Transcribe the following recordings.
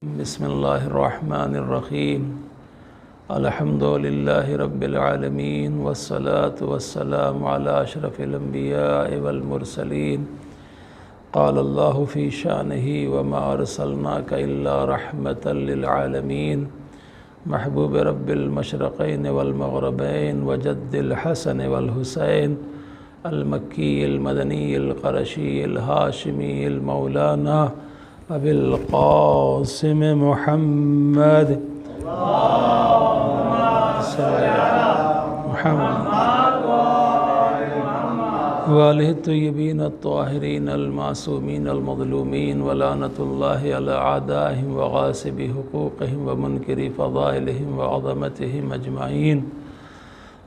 بسم اللہ الرحمن الرحیم الحمد للہ رب العالمین والصلاة والسلام علی اشرف الانبیاء والمرسلین قال اللہ فی شانہ وما ارسلناک الا رحمتا للعالمین محبوب رب المشرقین والمغربین وجد الحسن والحسین المکی المدنی القرشی الہاشمی المولانا ابی القاسم محمد وآلہ الطیبین الطاہرین المعصومین المظلومین ولعنۃ اللہ علی اعدائہم وغاصب حقوقہم ومنکر فضائلہم وعظمتہم اجمعین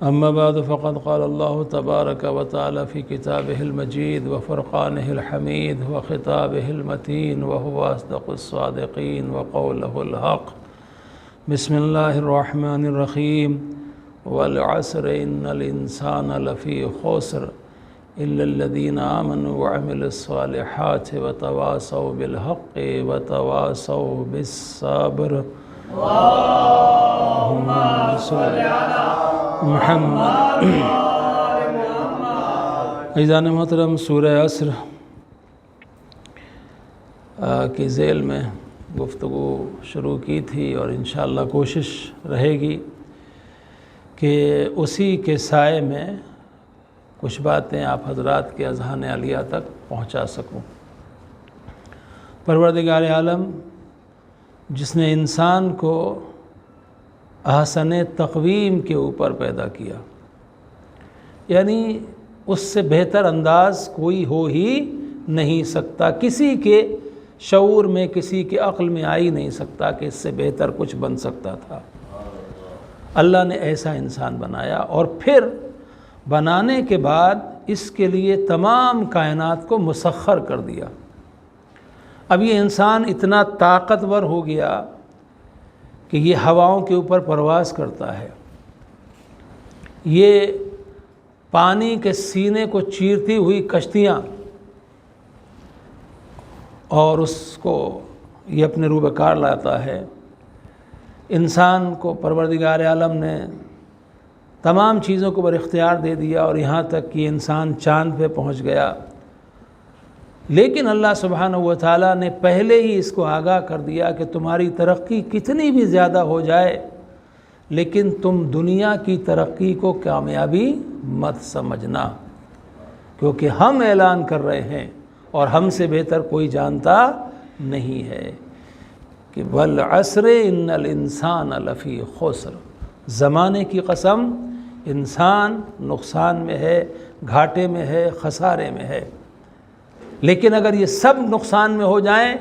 اما بعد فقد قال اللہ تبارک و تعالی فی کتابہ المجید وفرقانہ الحمید وخطابہ المتین وهو اصدق الصادقین وقولہ الحق بسم اللہ الرحمن الرحیم والعصر ان الانسان لفی خسر الا الذین آمنوا وعملوا الصالحات وتواصوا بالحق وتواصوا بالصبر اللہم صل علی محمد. عزیزان محترم، سورہ عصر کی ذیل میں گفتگو شروع کی تھی اور انشاءاللہ کوشش رہے گی کہ اسی کے سائے میں کچھ باتیں آپ حضرات کے اذہان عالیہ تک پہنچا سکوں۔ پروردگار عالم جس نے انسان کو احسن تقویم کے اوپر پیدا کیا، یعنی اس سے بہتر انداز کوئی ہو ہی نہیں سکتا، کسی کے شعور میں، کسی کے عقل میں آ ہی نہیں سکتا کہ اس سے بہتر کچھ بن سکتا تھا۔ اللہ نے ایسا انسان بنایا اور پھر بنانے کے بعد اس کے لیے تمام کائنات کو مسخر کر دیا۔ اب یہ انسان اتنا طاقتور ہو گیا کہ یہ ہواؤں کے اوپر پرواز کرتا ہے، یہ پانی کے سینے کو چیرتی ہوئی کشتیاں، اور اس کو یہ اپنے روبکار لاتا ہے۔ انسان کو پروردگار عالم نے تمام چیزوں کو بر اختیار دے دیا اور یہاں تک کہ انسان چاند پہ پہنچ گیا، لیکن اللہ سبحانہ و تعالیٰ نے پہلے ہی اس کو آگاہ کر دیا کہ تمہاری ترقی کتنی بھی زیادہ ہو جائے لیکن تم دنیا کی ترقی کو کامیابی مت سمجھنا، کیونکہ ہم اعلان کر رہے ہیں اور ہم سے بہتر کوئی جانتا نہیں ہے کہ والعصر ان الانسان لفی خسر، زمانے کی قسم انسان نقصان میں ہے، گھاٹے میں ہے، خسارے میں ہے۔ لیکن اگر یہ سب نقصان میں ہو جائیں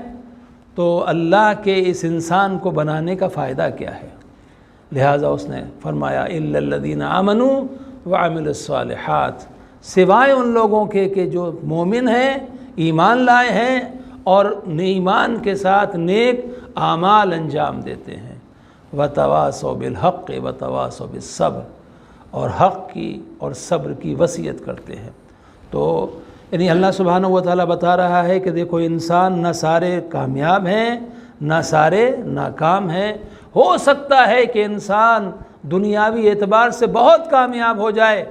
تو اللہ کے اس انسان کو بنانے کا فائدہ کیا ہے؟ لہٰذا اس نے فرمایا الا الذین آمنوا وعملوا الصالحات، سوائے ان لوگوں کے کہ جو مومن ہیں، ایمان لائے ہیں اور ایمان کے ساتھ نیک اعمال انجام دیتے ہیں، وتواصوا بالحق وتواصوا بالصبر، اور حق کی اور صبر کی وصیت کرتے ہیں۔ تو یعنی اللہ سبحانہ و تعالیٰ بتا رہا ہے کہ دیکھو انسان نہ سارے کامیاب ہیں نہ سارے ناکام ہیں۔ ہو سکتا ہے کہ انسان دنیاوی اعتبار سے بہت کامیاب ہو جائے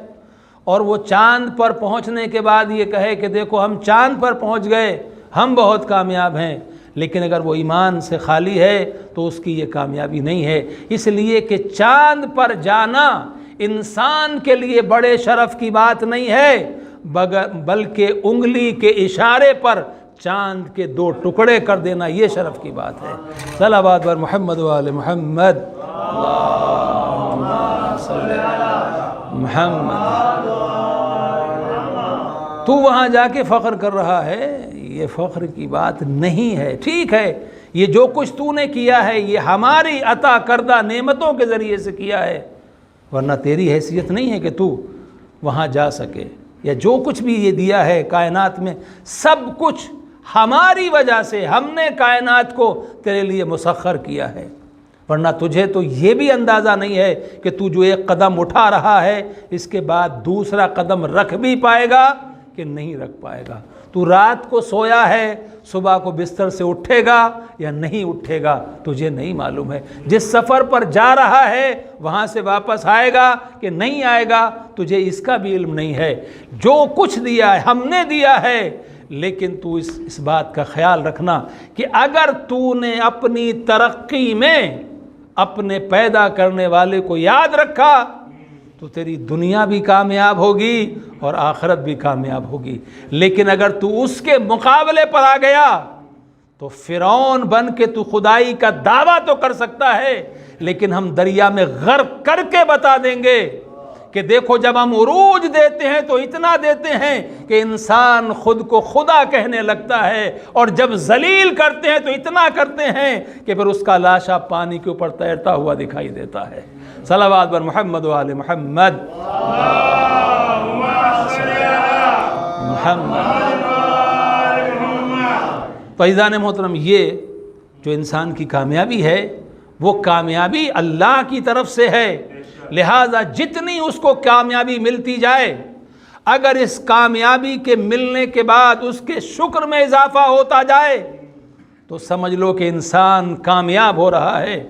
اور وہ چاند پر پہنچنے کے بعد یہ کہے کہ دیکھو ہم چاند پر پہنچ گئے، ہم بہت کامیاب ہیں، لیکن اگر وہ ایمان سے خالی ہے تو اس کی یہ کامیابی نہیں ہے، اس لیے کہ چاند پر جانا انسان کے لیے بڑے شرف کی بات نہیں ہے، بلکہ انگلی کے اشارے پر چاند کے 2 ٹکڑے کر دینا یہ شرف کی بات ہے۔ صلوات بر محمد و آل محمد، اللہم صل علی محمد۔ تو وہاں جا کے فخر کر رہا ہے، یہ فخر کی بات نہیں ہے۔ ٹھیک ہے، یہ جو کچھ تو نے کیا ہے یہ ہماری عطا کردہ نعمتوں کے ذریعے سے کیا ہے، ورنہ تیری حیثیت نہیں ہے کہ تو وہاں جا سکے، یا جو کچھ بھی یہ دیا ہے کائنات میں سب کچھ ہماری وجہ سے، ہم نے کائنات کو تیرے لیے مسخر کیا ہے، ورنہ تجھے تو یہ بھی اندازہ نہیں ہے کہ تو جو ایک قدم اٹھا رہا ہے اس کے بعد دوسرا قدم رکھ بھی پائے گا کہ نہیں رکھ پائے گا۔ تو رات کو سویا ہے، صبح کو بستر سے اٹھے گا یا نہیں اٹھے گا تجھے نہیں معلوم ہے۔ جس سفر پر جا رہا ہے وہاں سے واپس آئے گا کہ نہیں آئے گا تجھے اس کا بھی علم نہیں ہے۔ جو کچھ دیا ہے ہم نے دیا ہے، لیکن تو اس بات کا خیال رکھنا کہ اگر تو نے اپنی ترقی میں اپنے پیدا کرنے والے کو یاد رکھا تو تیری دنیا بھی کامیاب ہوگی اور آخرت بھی کامیاب ہوگی۔ لیکن اگر تو اس کے مقابلے پر آ گیا تو فرعون بن کے تو خدائی کا دعویٰ تو کر سکتا ہے، لیکن ہم دریا میں غرق کر کے بتا دیں گے کہ دیکھو جب ہم عروج دیتے ہیں تو اتنا دیتے ہیں کہ انسان خود کو خدا کہنے لگتا ہے، اور جب ذلیل کرتے ہیں تو اتنا کرتے ہیں کہ پھر اس کا لاشا پانی کے اوپر تیرتا ہوا دکھائی دیتا ہے۔ صلوات بر محمد و آل محمد۔ فیضان محترم، یہ جو انسان کی کامیابی ہے وہ کامیابی اللہ کی طرف سے ہے، لہذا جتنی اس کو کامیابی ملتی جائے، اگر اس کامیابی کے ملنے کے بعد اس کے شکر میں اضافہ ہوتا جائے تو سمجھ لو کہ انسان کامیاب ہو رہا ہے۔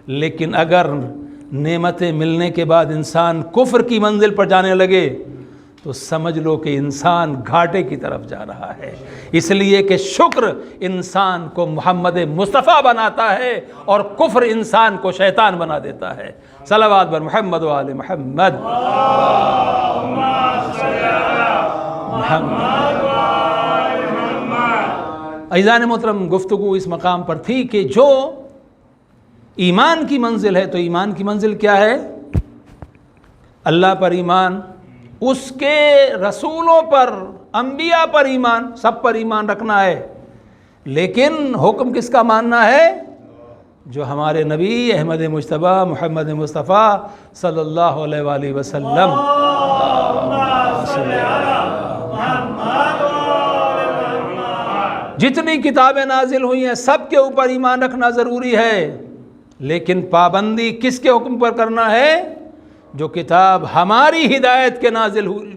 لیکن اگر نعمتیں ملنے کے بعد انسان کفر کی منزل پر جانے لگے تو سمجھ لو کہ انسان گھاٹے کی طرف جا رہا ہے، اس لیے کہ شکر انسان کو محمد مصطفیٰ بناتا ہے اور کفر انسان کو شیطان بنا دیتا ہے۔ صلوات بر محمد و آل محمد۔ عزیزان محترم، گفتگو اس مقام پر تھی کہ جو ایمان کی منزل ہے، تو ایمان کی منزل کیا ہے؟ اللہ پر ایمان، اس کے رسولوں پر، انبیاء پر ایمان، سب پر ایمان رکھنا ہے، لیکن حکم کس کا ماننا ہے؟ جو ہمارے نبی احمد مجتبی محمد مصطفیٰ صلی اللہ علیہ وآلہ وسلم، جتنی کتابیں نازل ہوئی ہیں سب کے اوپر ایمان رکھنا ضروری ہے، لیکن پابندی کس کے حکم پر کرنا ہے؟ جو کتاب ہماری ہدایت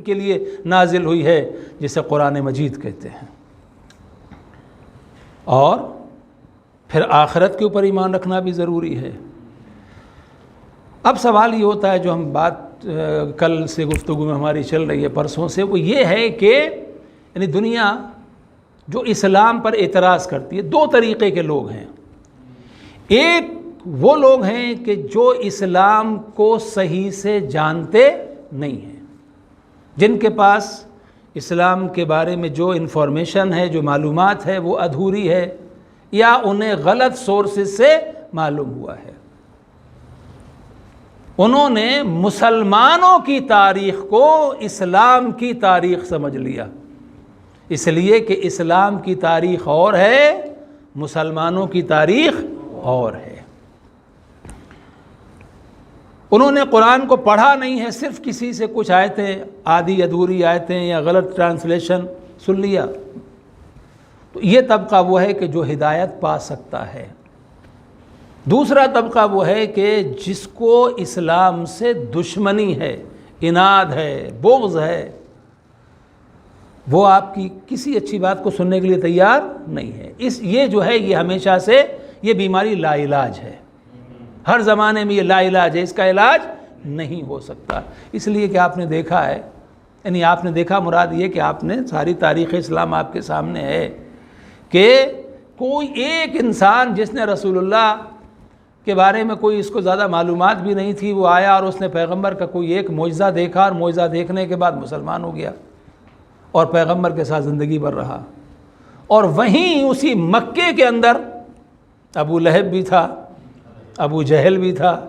کے لیے نازل ہوئی ہے، جسے قرآن مجید کہتے ہیں۔ اور پھر آخرت کے اوپر ایمان رکھنا بھی ضروری ہے۔ اب سوال یہ ہوتا ہے، جو ہم بات کل سے گفتگو میں ہماری چل رہی ہے، پرسوں سے، وہ یہ ہے کہ یعنی دنیا جو اسلام پر اعتراض کرتی ہے، دو طریقے کے لوگ ہیں۔ ایک وہ لوگ ہیں کہ جو اسلام کو صحیح سے جانتے نہیں ہیں، جن کے پاس اسلام کے بارے میں جو انفارمیشن ہے، جو معلومات ہے، وہ ادھوری ہے یا انہیں غلط سورسز سے معلوم ہوا ہے۔ انہوں نے مسلمانوں کی تاریخ کو اسلام کی تاریخ سمجھ لیا، اس لیے کہ اسلام کی تاریخ اور ہے، مسلمانوں کی تاریخ اور ہے۔ انہوں نے قرآن کو پڑھا نہیں ہے، صرف کسی سے کچھ آیتیں، آدھی ادھوری آیتیں یا غلط ٹرانسلیشن سن لیا۔ تو یہ طبقہ وہ ہے کہ جو ہدایت پا سکتا ہے۔ دوسرا طبقہ وہ ہے کہ جس کو اسلام سے دشمنی ہے، عناد ہے، بغض ہے، وہ آپ کی کسی اچھی بات کو سننے کے لیے تیار نہیں ہے۔ یہ جو ہے یہ ہمیشہ سے یہ بیماری لا علاج ہے، ہر زمانے میں یہ لا علاج ہے، اس کا علاج نہیں ہو سکتا۔ اس لیے کہ آپ نے دیکھا ہے، یعنی آپ نے دیکھا مراد یہ کہ آپ نے ساری تاریخ اسلام آپ کے سامنے ہے کہ کوئی ایک انسان جس نے رسول اللہ کے بارے میں کوئی اس کو زیادہ معلومات بھی نہیں تھی، وہ آیا اور اس نے پیغمبر کا کوئی ایک معجزہ دیکھا، اور معجزہ دیکھنے کے بعد مسلمان ہو گیا اور پیغمبر کے ساتھ زندگی بھر رہا۔ اور وہیں اسی مکے کے اندر ابو لہب بھی تھا، ابو جہل بھی تھا،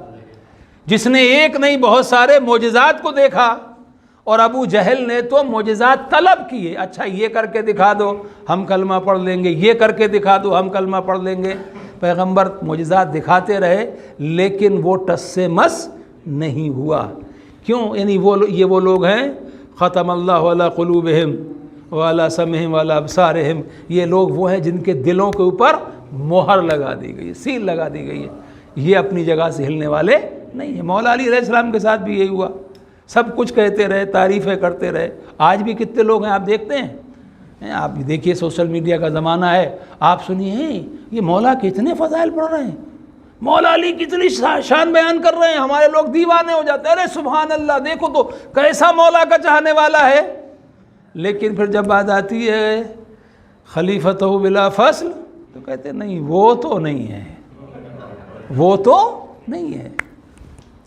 جس نے ایک نہیں بہت سارے معجزات کو دیکھا، اور ابو جہل نے تو معجزات طلب کیے، اچھا یہ کر کے دکھا دو ہم کلمہ پڑھ لیں گے، یہ کر کے دکھا دو ہم کلمہ پڑھ لیں گے۔ پیغمبر معجزات دکھاتے رہے لیکن وہ ٹس سے مس نہیں ہوا۔ کیوں؟ یعنی یہ وہ لوگ ہیں، ختم اللہ علی قلوبہم وعلی سمعہم وعلی ابصارہم، یہ لوگ وہ ہیں جن کے دلوں کے اوپر مہر لگا دی گئی ہے، سیل لگا دی گئی ہے، یہ اپنی جگہ سے ہلنے والے نہیں ہیں۔ مولا علی علیہ السلام کے ساتھ بھی یہی ہوا، سب کچھ کہتے رہے، تعریفیں کرتے رہے۔ آج بھی کتنے لوگ ہیں آپ دیکھتے ہیں، آپ دیکھیے سوشل میڈیا کا زمانہ ہے، آپ سنیے یہ مولا کتنے فضائل پڑھ رہے ہیں، مولا علی کتنی شان بیان کر رہے ہیں، ہمارے لوگ دیوانے ہو جاتے ہیں، ارے سبحان اللہ دیکھو تو کیسا مولا کا چاہنے والا ہے۔ لیکن پھر جب بات آتی ہے خلیفتہ بلا فصل تو کہتے ہیں نہیں وہ تو نہیں ہے، وہ تو نہیں ہے،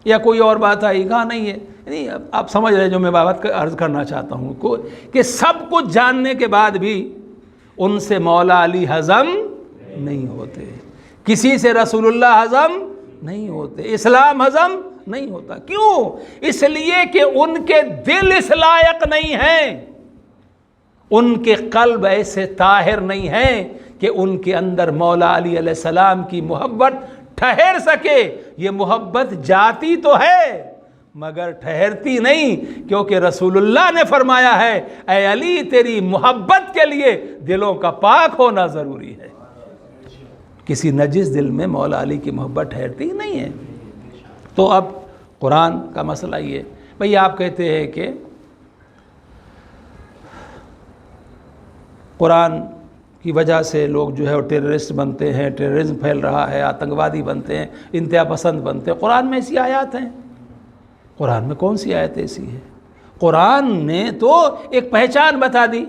یا کوئی اور بات آئی کہا نہیں ہے۔ نہیں آپ سمجھ رہے جو میں بات عرض کرنا چاہتا ہوں کہ سب کچھ جاننے کے بعد بھی ان سے مولا علی ہضم نہیں ہوتے، کسی سے رسول اللہ ہضم نہیں ہوتے، اسلام ہضم نہیں ہوتا۔ کیوں؟ اس لیے کہ ان کے دل اس لائق نہیں ہیں، ان کے قلب ایسے طاہر نہیں ہیں کہ ان کے اندر مولا علی علیہ السلام کی محبت ٹھہر سکے۔ یہ محبت جاتی تو ہے مگر ٹھہرتی نہیں، کیونکہ رسول اللہ نے فرمایا ہے اے علی تیری محبت کے لیے دلوں کا پاک ہونا ضروری ہے۔ کسی نجس دل میں مولا علی کی محبت ٹھہرتی نہیں ہے۔ تو اب قرآن کا مسئلہ یہ بھئی آپ کہتے ہیں کہ قرآن کی وجہ سے لوگ جو ہے وہ ٹیررسٹ بنتے ہیں، ٹیررزم پھیل رہا ہے، آتنکوادی بنتے ہیں، انتہا پسند بنتے ہیں۔ قرآن میں ایسی آیات ہیں؟ قرآن میں کون سی آیت ایسی ہے؟ قرآن نے تو ایک پہچان بتا دی۔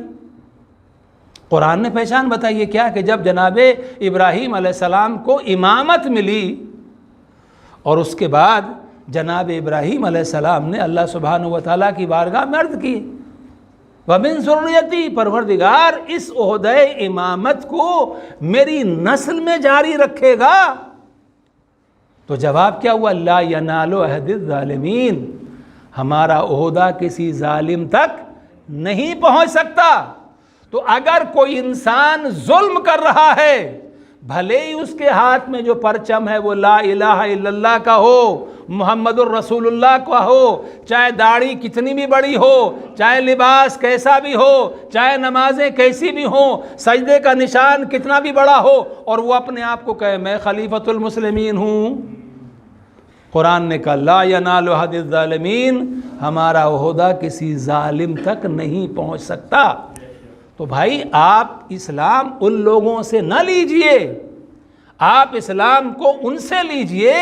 قرآن نے پہچان بتائی ہے کیا کہ جب جناب ابراہیم علیہ السلام کو امامت ملی اور اس کے بعد جناب ابراہیم علیہ السلام نے اللہ سبحانہ وتعالیٰ کی بارگاہ میں عرض کی وَمِن ذُرِّيَّتِي، پروردگار اس عہدہ امامت کو میری نسل میں جاری رکھے گا۔ تو جواب کیا ہوا؟ لا ینال عہد الظالمین، ہمارا عہدہ کسی ظالم تک نہیں پہنچ سکتا۔ تو اگر کوئی انسان ظلم کر رہا ہے، بھلے ہی اس کے ہاتھ میں جو پرچم ہے وہ لا الہ الا اللہ کا ہو، محمد الرسول اللہ کا ہو، چاہے داڑھی کتنی بھی بڑی ہو، چاہے لباس کیسا بھی ہو، چاہے نمازیں کیسی بھی ہوں، سجدے کا نشان کتنا بھی بڑا ہو، اور وہ اپنے آپ کو کہے میں خلیفۃ المسلمین ہوں، قرآن نے کہا لا ینال عہد الظالمین، ہمارا عہدہ کسی ظالم تک نہیں پہنچ سکتا۔ تو بھائی آپ اسلام ان لوگوں سے نہ لیجئے، آپ اسلام کو ان سے لیجئے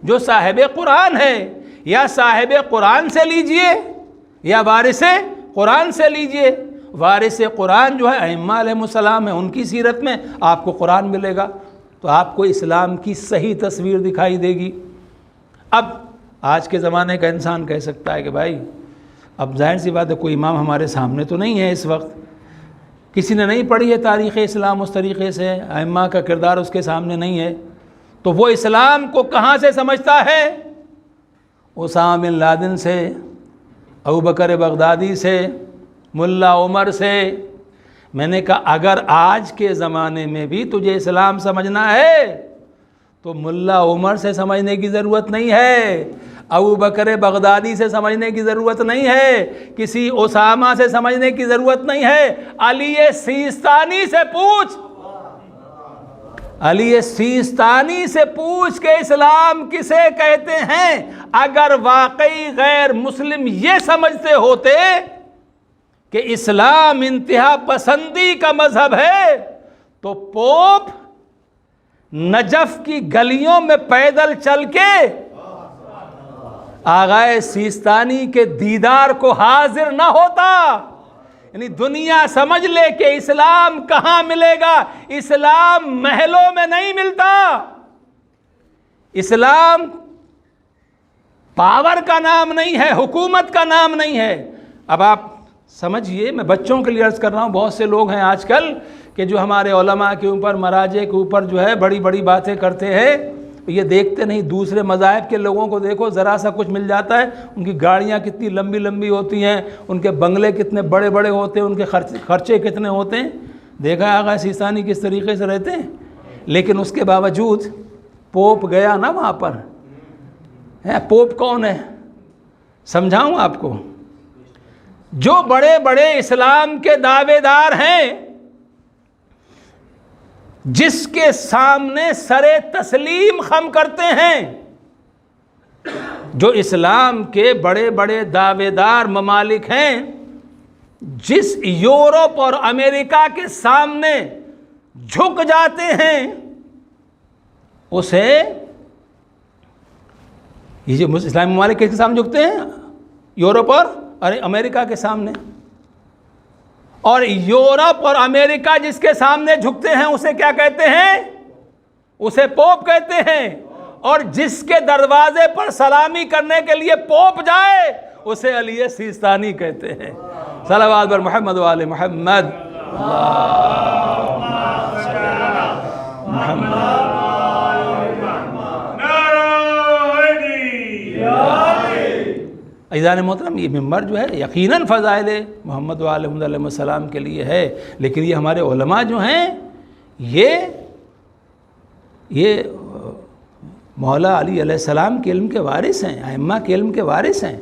جو صاحب قرآن ہے، یا صاحب قرآن سے لیجئے یا وارث قرآن سے لیجئے۔ وارث قرآن جو ہے ائمہ علیہ السلام ہے، ان کی سیرت میں آپ کو قرآن ملے گا، تو آپ کو اسلام کی صحیح تصویر دکھائی دے گی۔ اب آج کے زمانے کا انسان کہہ سکتا ہے کہ بھائی اب ظاہر سی بات ہے کوئی امام ہمارے سامنے تو نہیں ہے، اس وقت کسی نے نہیں پڑھی ہے تاریخ اسلام اس طریقے سے، ائمہ کا کردار اس کے سامنے نہیں ہے، تو وہ اسلام کو کہاں سے سمجھتا ہے؟ اسامہ بن لادن سے، ابوبکر بغدادی سے، ملا عمر سے۔ میں نے کہا اگر آج کے زمانے میں بھی تجھے اسلام سمجھنا ہے تو ملا عمر سے سمجھنے کی ضرورت نہیں ہے، ابوبکر بغدادی سے سمجھنے کی ضرورت نہیں ہے، کسی اسامہ سے سمجھنے کی ضرورت نہیں ہے، علی سیستانی سے پوچھ، علی سیستانی سے پوچھ کہ اسلام کسے کہتے ہیں۔ اگر واقعی غیر مسلم یہ سمجھتے ہوتے کہ اسلام انتہا پسندی کا مذہب ہے تو پوپ نجف کی گلیوں میں پیدل چل کے آغائے سیستانی کے دیدار کو حاضر نہ ہوتا۔ یعنی دنیا سمجھ لے کہ اسلام کہاں ملے گا، اسلام محلوں میں نہیں ملتا، اسلام پاور کا نام نہیں ہے، حکومت کا نام نہیں ہے۔ اب آپ سمجھئے، میں بچوں کے لیے عرض کر رہا ہوں، بہت سے لوگ ہیں آج کل کہ جو ہمارے علماء کے اوپر، مراجع کے اوپر جو ہے بڑی بڑی باتیں کرتے ہیں، یہ دیکھتے نہیں دوسرے مذاہب کے لوگوں کو دیکھو، ذرا سا کچھ مل جاتا ہے، ان کی گاڑیاں کتنی لمبی لمبی ہوتی ہیں، ان کے بنگلے کتنے بڑے بڑے ہوتے ہیں، ان کے خرچے کتنے ہوتے ہیں۔ دیکھا ہے آغا سیستانی کس طریقے سے رہتے ہیں، لیکن اس کے باوجود پوپ گیا نا وہاں پر۔ پوپ کون ہے سمجھاؤں آپ کو؟ جو بڑے بڑے اسلام کے دعوے دار ہیں، جس کے سامنے سر تسلیم خم کرتے ہیں، جو اسلام کے بڑے بڑے دعوے دار ممالک ہیں، جس یورپ اور امریکہ کے سامنے جھک جاتے ہیں اسے، یہ جو اسلامی ممالک کس کے سامنے جھکتے ہیں؟ یورپ اور امریکہ کے سامنے. اور یورپ اور امریکہ جس کے سامنے جھکتے ہیں اسے کیا کہتے ہیں؟ اسے پوپ کہتے ہیں. اور جس کے دروازے پر سلامی کرنے کے لیے پوپ جائے اسے علی سیستانی کہتے ہیں. صلوات بر محمد و آل محمد. عزیزان محترم، یہ ممبر جو ہے یقیناً فضائل محمد و آل محمد علیہ السلام کے لیے ہے، لیکن یہ ہمارے علماء جو ہیں یہ مولا علی علیہ السلام کے علم کے وارث ہیں، ائمہ کے علم کے وارث ہیں.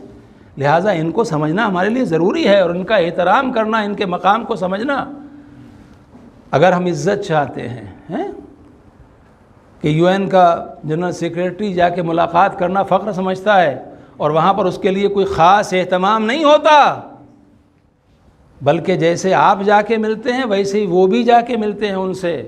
لہٰذا ان کو سمجھنا ہمارے لیے ضروری ہے اور ان کا احترام کرنا، ان کے مقام کو سمجھنا. اگر ہم عزت چاہتے ہیں کہ یو این کا جنرل سیکریٹری جا کے ملاقات کرنا فخر سمجھتا ہے اور وہاں پر اس کے لیے کوئی خاص اہتمام نہیں ہوتا، بلکہ جیسے آپ جا کے ملتے ہیں ویسے ہی وہ بھی جا کے ملتے ہیں ان سے.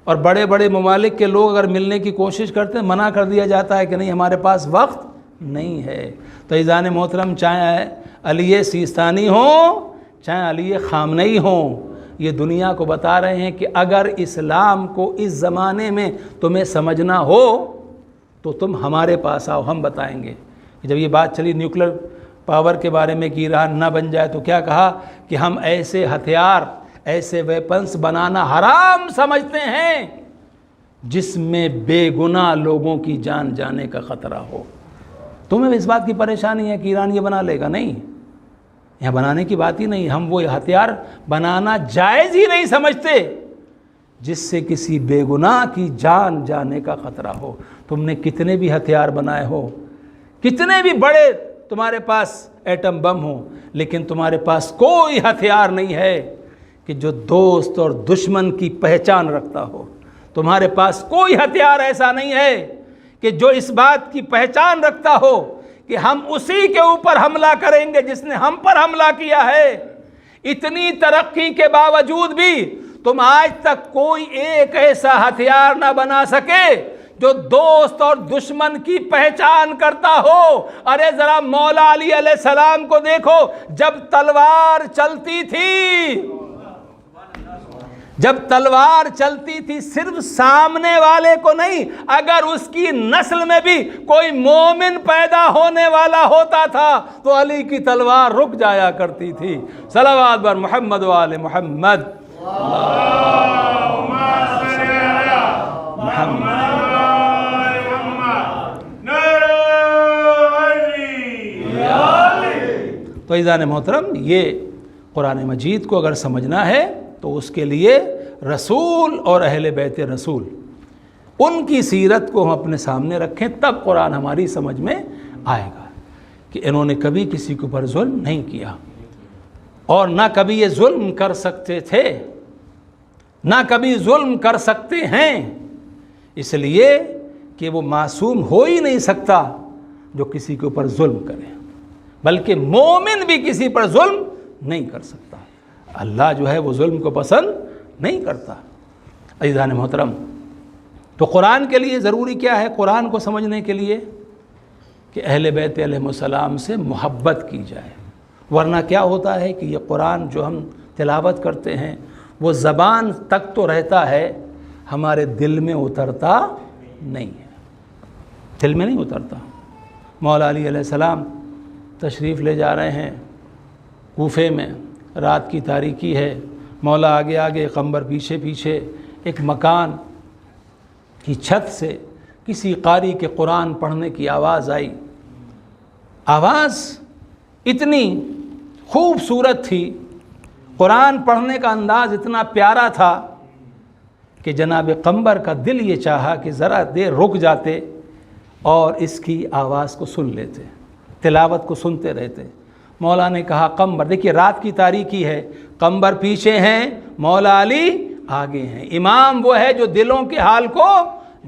اور بڑے بڑے ممالک کے لوگ اگر ملنے کی کوشش کرتے ہیں منع کر دیا جاتا ہے کہ نہیں ہمارے پاس وقت نہیں ہے. تو عزیزان محترم، چاہے علی سیستانی ہوں چاہے علی خامنئی ہوں، یہ دنیا کو بتا رہے ہیں کہ اگر اسلام کو اس زمانے میں تمہیں سمجھنا ہو تو تم ہمارے پاس آؤ، ہم بتائیں گے. جب یہ بات چلی نیوکلیر پاور کے بارے میں کہ ایران نہ بن جائے تو کیا کہا کہ ہم ایسے ہتھیار، ایسے ویپنز بنانا حرام سمجھتے ہیں جس میں بے گناہ لوگوں کی جان جانے کا خطرہ ہو. تمہیں اس بات کی پریشانی ہے کہ ایران یہ بنا لے گا؟ نہیں، یہاں بنانے کی بات ہی نہیں. ہم وہ ہتھیار بنانا جائز ہی نہیں سمجھتے جس سے کسی بے گناہ کی جان جانے کا خطرہ ہو. تم نے کتنے بھی ہتھیار بنائے ہو، کتنے بھی بڑے تمہارے پاس ایٹم بم ہو، لیکن تمہارے پاس کوئی ہتھیار نہیں ہے کہ جو دوست اور دشمن کی پہچان رکھتا ہو. تمہارے پاس کوئی ہتھیار ایسا نہیں ہے کہ جو اس بات کی پہچان رکھتا ہو کہ ہم اسی کے اوپر حملہ کریں گے جس نے ہم پر حملہ کیا ہے. اتنی ترقی کے باوجود بھی تم آج تک کوئی ایک ایسا ہتھیار نہ بنا سکے جو دوست اور دشمن کی پہچان کرتا ہو. ارے ذرا مولا علی علیہ السلام کو دیکھو، جب تلوار چلتی تھی صرف سامنے والے کو نہیں، اگر اس کی نسل میں بھی کوئی مومن پیدا ہونے والا ہوتا تھا تو علی کی تلوار رک جایا کرتی تھی. صلوات بر محمد و آل محمد. تو عزیزان محترم، یہ قرآن مجید کو اگر سمجھنا ہے تو اس کے لیے رسول اور اہل بیت رسول ان کی سیرت کو ہم اپنے سامنے رکھیں، تب قرآن ہماری سمجھ میں آئے گا کہ انہوں نے کبھی کسی کے اوپر ظلم نہیں کیا اور نہ کبھی یہ ظلم کر سکتے تھے، نہ کبھی ظلم کر سکتے ہیں، اس لیے کہ وہ معصوم ہو ہی نہیں سکتا جو کسی کے اوپر ظلم کرے، بلکہ مومن بھی کسی پر ظلم نہیں کر سکتا. اللہ جو ہے وہ ظلم کو پسند نہیں کرتا. عزیزان محترم، تو قرآن کے لیے ضروری کیا ہے قرآن کو سمجھنے کے لیے؟ کہ اہل بیت علیہ السلام سے محبت کی جائے. ورنہ کیا ہوتا ہے کہ یہ قرآن جو ہم تلاوت کرتے ہیں وہ زبان تک تو رہتا ہے، ہمارے دل میں اترتا نہیں ہے، دل میں نہیں اترتا. مولا علی علیہ السلام تشریف لے جا رہے ہیں کوفے میں، رات کی تاریکی ہے، مولا آگے آگے، قمبر پیچھے پیچھے. ایک مکان کی چھت سے کسی قاری کے قرآن پڑھنے کی آواز آئی. آواز اتنی خوبصورت تھی، قرآن پڑھنے کا انداز اتنا پیارا تھا کہ جناب قمبر کا دل یہ چاہا کہ ذرا دیر رک جاتے اور اس کی آواز کو سن لیتے، تلاوت کو سنتے رہتے. مولا نے کہا قمبر، دیکھیے رات کی تاریکی ہے، قمبر پیچھے ہیں، مولا علی آگے ہیں. امام وہ ہے جو دلوں کے حال کو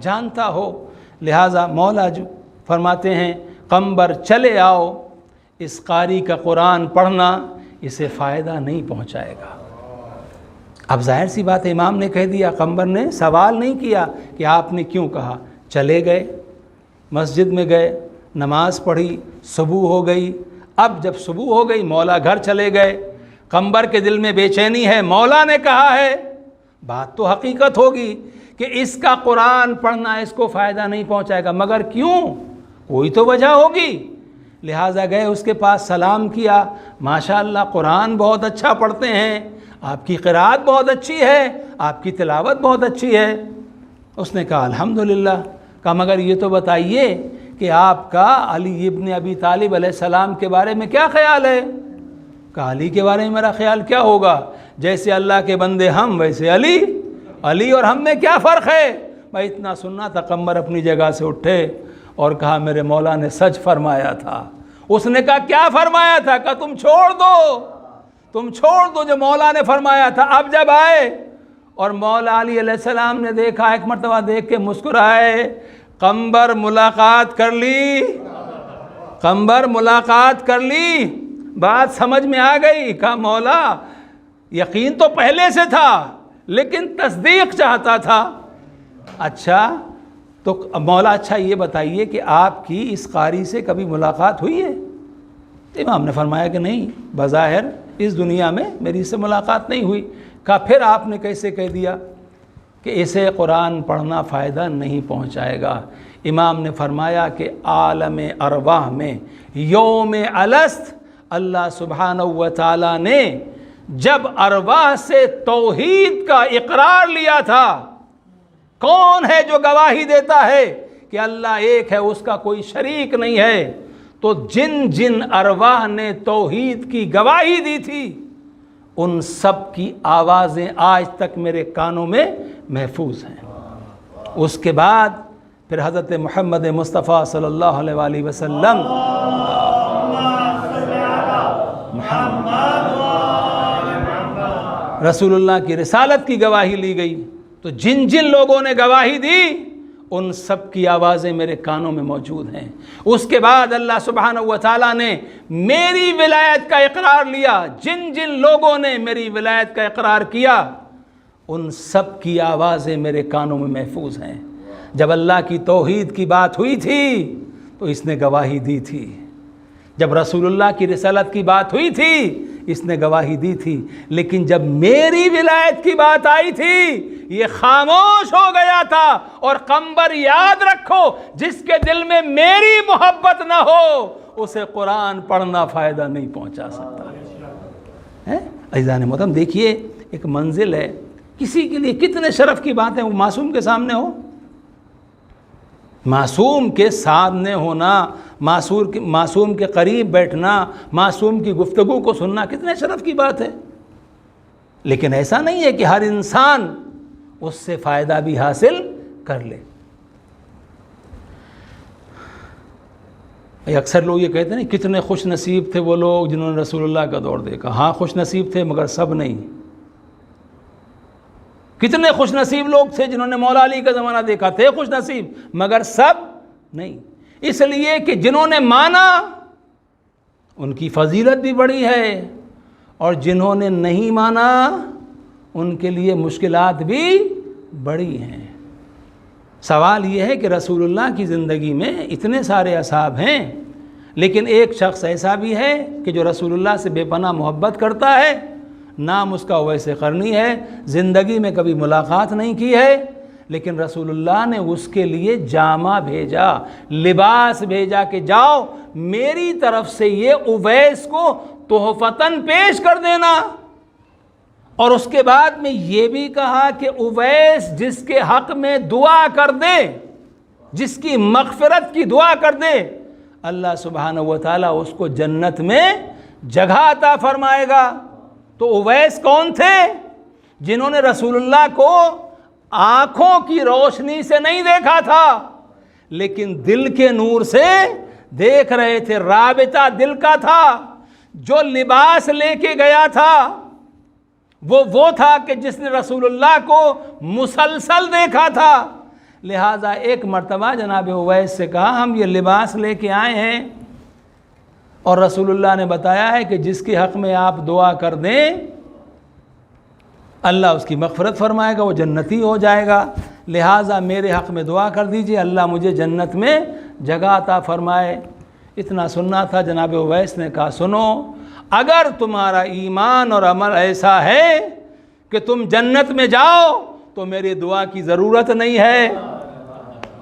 جانتا ہو. لہٰذا مولا جو فرماتے ہیں قمبر چلے آؤ، اس قاری کا قرآن پڑھنا اسے فائدہ نہیں پہنچائے گا۔ اب ظاہر سی بات ہے، امام نے کہہ دیا، قمبر نے سوال نہیں کیا کہ آپ نے کیوں کہا، چلے گئے، مسجد میں گئے، نماز پڑھی، صبح ہو گئی۔ اب جب صبح ہو گئی، مولا گھر چلے گئے، قمبر کے دل میں بے چینی ہے، مولا نے کہا ہے، بات تو حقیقت ہوگی کہ اس کا قرآن پڑھنا اس کو فائدہ نہیں پہنچائے گا، مگر کیوں؟ کوئی تو وجہ ہوگی۔ لہٰذا گئے، اس کے پاس سلام کیا، ماشاءاللہ قرآن بہت اچھا پڑھتے ہیں، آپ کی قرأت بہت اچھی ہے، آپ کی تلاوت بہت اچھی ہے۔ اس نے کہا الحمدللہ۔ کہا مگر یہ تو بتائیے کہ آپ کا علی ابن ابی طالب علیہ السلام کے بارے میں کیا خیال ہے؟ کہا علی کے بارے میں میرا خیال کیا ہوگا، جیسے اللہ کے بندے ہم ویسے علی، علی اور ہم میں کیا فرق ہے؟ میں اتنا سننا تھا، قمبر اپنی جگہ سے اٹھے اور کہا میرے مولا نے سچ فرمایا تھا۔ اس نے کہا کیا فرمایا تھا؟ کہا تم چھوڑ دو جو مولا نے فرمایا تھا۔ اب جب آئے اور مولا علی علیہ السلام نے دیکھا، ایک مرتبہ دیکھ کے مسکرائے، قمبر ملاقات کر لی، قمبر ملاقات کر لی، بات سمجھ میں آ گئی۔ کہا مولا یقین تو پہلے سے تھا لیکن تصدیق چاہتا تھا۔ اچھا تو مولا اچھا یہ بتائیے کہ آپ کی اس قاری سے کبھی ملاقات ہوئی ہے؟ امام نے فرمایا کہ نہیں، بظاہر اس دنیا میں میری اس سے ملاقات نہیں ہوئی۔ کہا پھر آپ نے کیسے کہہ دیا کہ اسے قرآن پڑھنا فائدہ نہیں پہنچائے گا؟ امام نے فرمایا کہ عالم ارواح میں یوم الست اللہ سبحانہ و تعالیٰ نے جب ارواح سے توحید کا اقرار لیا تھا، کون ہے جو گواہی دیتا ہے کہ اللہ ایک ہے، اس کا کوئی شریک نہیں ہے، تو جن جن ارواح نے توحید کی گواہی دی تھی ان سب کی آوازیں آج تک میرے کانوں میں محفوظ ہیں۔ اس کے بعد پھر حضرت محمد مصطفیٰ صلی اللہ علیہ وآلہ وسلم رسول اللہ کی رسالت کی گواہی لی گئی، تو جن جن لوگوں نے گواہی دی ان سب کی آوازیں میرے کانوں میں موجود ہیں۔ اس کے بعد اللہ سبحانہ و تعالیٰ نے میری ولایت کا اقرار لیا، جن جن لوگوں نے میری ولایت کا اقرار کیا ان سب کی آوازیں میرے کانوں میں محفوظ ہیں۔ جب اللہ کی توحید کی بات ہوئی تھی تو اس نے گواہی دی تھی، جب رسول اللہ کی رسالت کی بات ہوئی تھی اس نے گواہی دی تھی، لیکن جب میری ولایت کی بات آئی تھی یہ خاموش ہو گیا تھا۔ اور قمبر یاد رکھو، جس کے دل میں میری محبت نہ ہو اسے قرآن پڑھنا فائدہ نہیں پہنچا سکتا۔ عزیزان محترم دیکھیے، ایک منزل ہے، کسی کے لیے کتنے شرف کی بات ہے وہ معصوم کے سامنے ہو، معصوم کے سامنے ہونا، معصوم کے قریب بیٹھنا، معصوم کی گفتگو کو سننا کتنے شرف کی بات ہے۔ لیکن ایسا نہیں ہے کہ ہر انسان اس سے فائدہ بھی حاصل کر لے۔ اکثر لوگ یہ کہتے ہیں کتنے خوش نصیب تھے وہ لوگ جنہوں نے رسول اللہ کا دور دیکھا۔ ہاں خوش نصیب تھے مگر سب نہیں۔ کتنے خوش نصیب لوگ تھے جنہوں نے مولا علی کا زمانہ دیکھا، تھے خوش نصیب مگر سب نہیں، اس لیے کہ جنہوں نے مانا ان کی فضیلت بھی بڑی ہے، اور جنہوں نے نہیں مانا ان کے لیے مشکلات بھی بڑی ہیں۔ سوال یہ ہے کہ رسول اللہ کی زندگی میں اتنے سارے اصحاب ہیں، لیکن ایک شخص ایسا بھی ہے کہ جو رسول اللہ سے بے پناہ محبت کرتا ہے، نام اس کا اویس قرنی ہے، زندگی میں کبھی ملاقات نہیں کی ہے، لیکن رسول اللہ نے اس کے لیے جامہ بھیجا، لباس بھیجا کہ جاؤ میری طرف سے یہ اویس کو تحفتاً پیش کر دینا۔ اور اس کے بعد میں یہ بھی کہا کہ اویس جس کے حق میں دعا کر دے، جس کی مغفرت کی دعا کر دے، اللہ سبحانہ و تعالیٰ اس کو جنت میں جگہ عطا فرمائے گا۔ تو اویس کون تھے؟ جنہوں نے رسول اللہ کو آنکھوں کی روشنی سے نہیں دیکھا تھا لیکن دل کے نور سے دیکھ رہے تھے، رابطہ دل کا تھا۔ جو لباس لے کے گیا تھا وہ تھا کہ جس نے رسول اللہ کو مسلسل دیکھا تھا۔ لہٰذا ایک مرتبہ جناب اویس سے کہا ہم یہ لباس لے کے آئے ہیں اور رسول اللہ نے بتایا ہے کہ جس کے حق میں آپ دعا کر دیں اللہ اس کی مغفرت فرمائے گا، وہ جنتی ہو جائے گا۔ لہٰذا میرے حق میں دعا کر دیجئے، اللہ مجھے جنت میں جگہ عطا فرمائے۔ اتنا سننا تھا۔ جناب اویس نے کہا سنو، اگر تمہارا ایمان اور عمل ایسا ہے کہ تم جنت میں جاؤ تو میری دعا کی ضرورت نہیں ہے،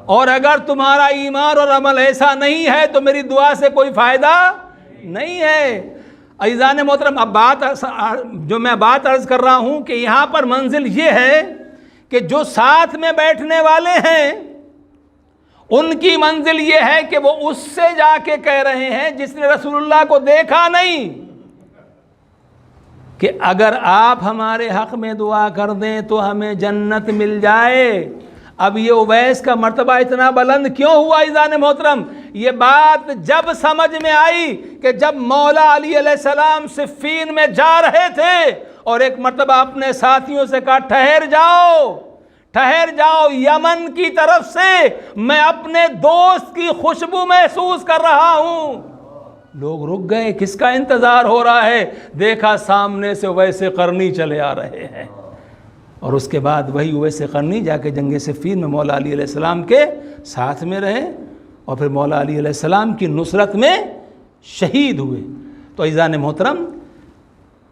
اور اگر تمہارا ایمان اور عمل ایسا نہیں ہے تو میری دعا سے کوئی فائدہ نہیں ہے۔ عزیزان محترم، اب میں بات عرض کر رہا ہوں کہ یہاں پر منزل یہ ہے کہ جو ساتھ میں بیٹھنے والے ہیں ان کی منزل یہ ہے کہ وہ اس سے جا کے کہہ رہے ہیں جس نے رسول اللہ کو دیکھا نہیں کہ اگر آپ ہمارے حق میں دعا کر دیں تو ہمیں جنت مل جائے۔ اب یہ اویس کا مرتبہ اتنا بلند کیوں ہوا عزیزان محترم؟ یہ بات جب سمجھ میں آئی کہ جب مولا علی علیہ السلام صفین میں جا رہے تھے اور ایک مرتبہ اپنے ساتھیوں سے کہا ٹھہر جاؤ، یمن کی طرف سے میں اپنے دوست کی خوشبو محسوس کر رہا ہوں۔ لوگ رک گئے، کس کا انتظار ہو رہا ہے؟ دیکھا سامنے سے اویس قرنی چلے آ رہے ہیں، اور اس کے بعد وہی اویس قرنی جا کے جنگ صفین میں مولا علی علیہ السلام کے ساتھ میں رہے اور پھر مولا علی علیہ السلام کی نصرت میں شہید ہوئے۔ تو عزیزان محترم،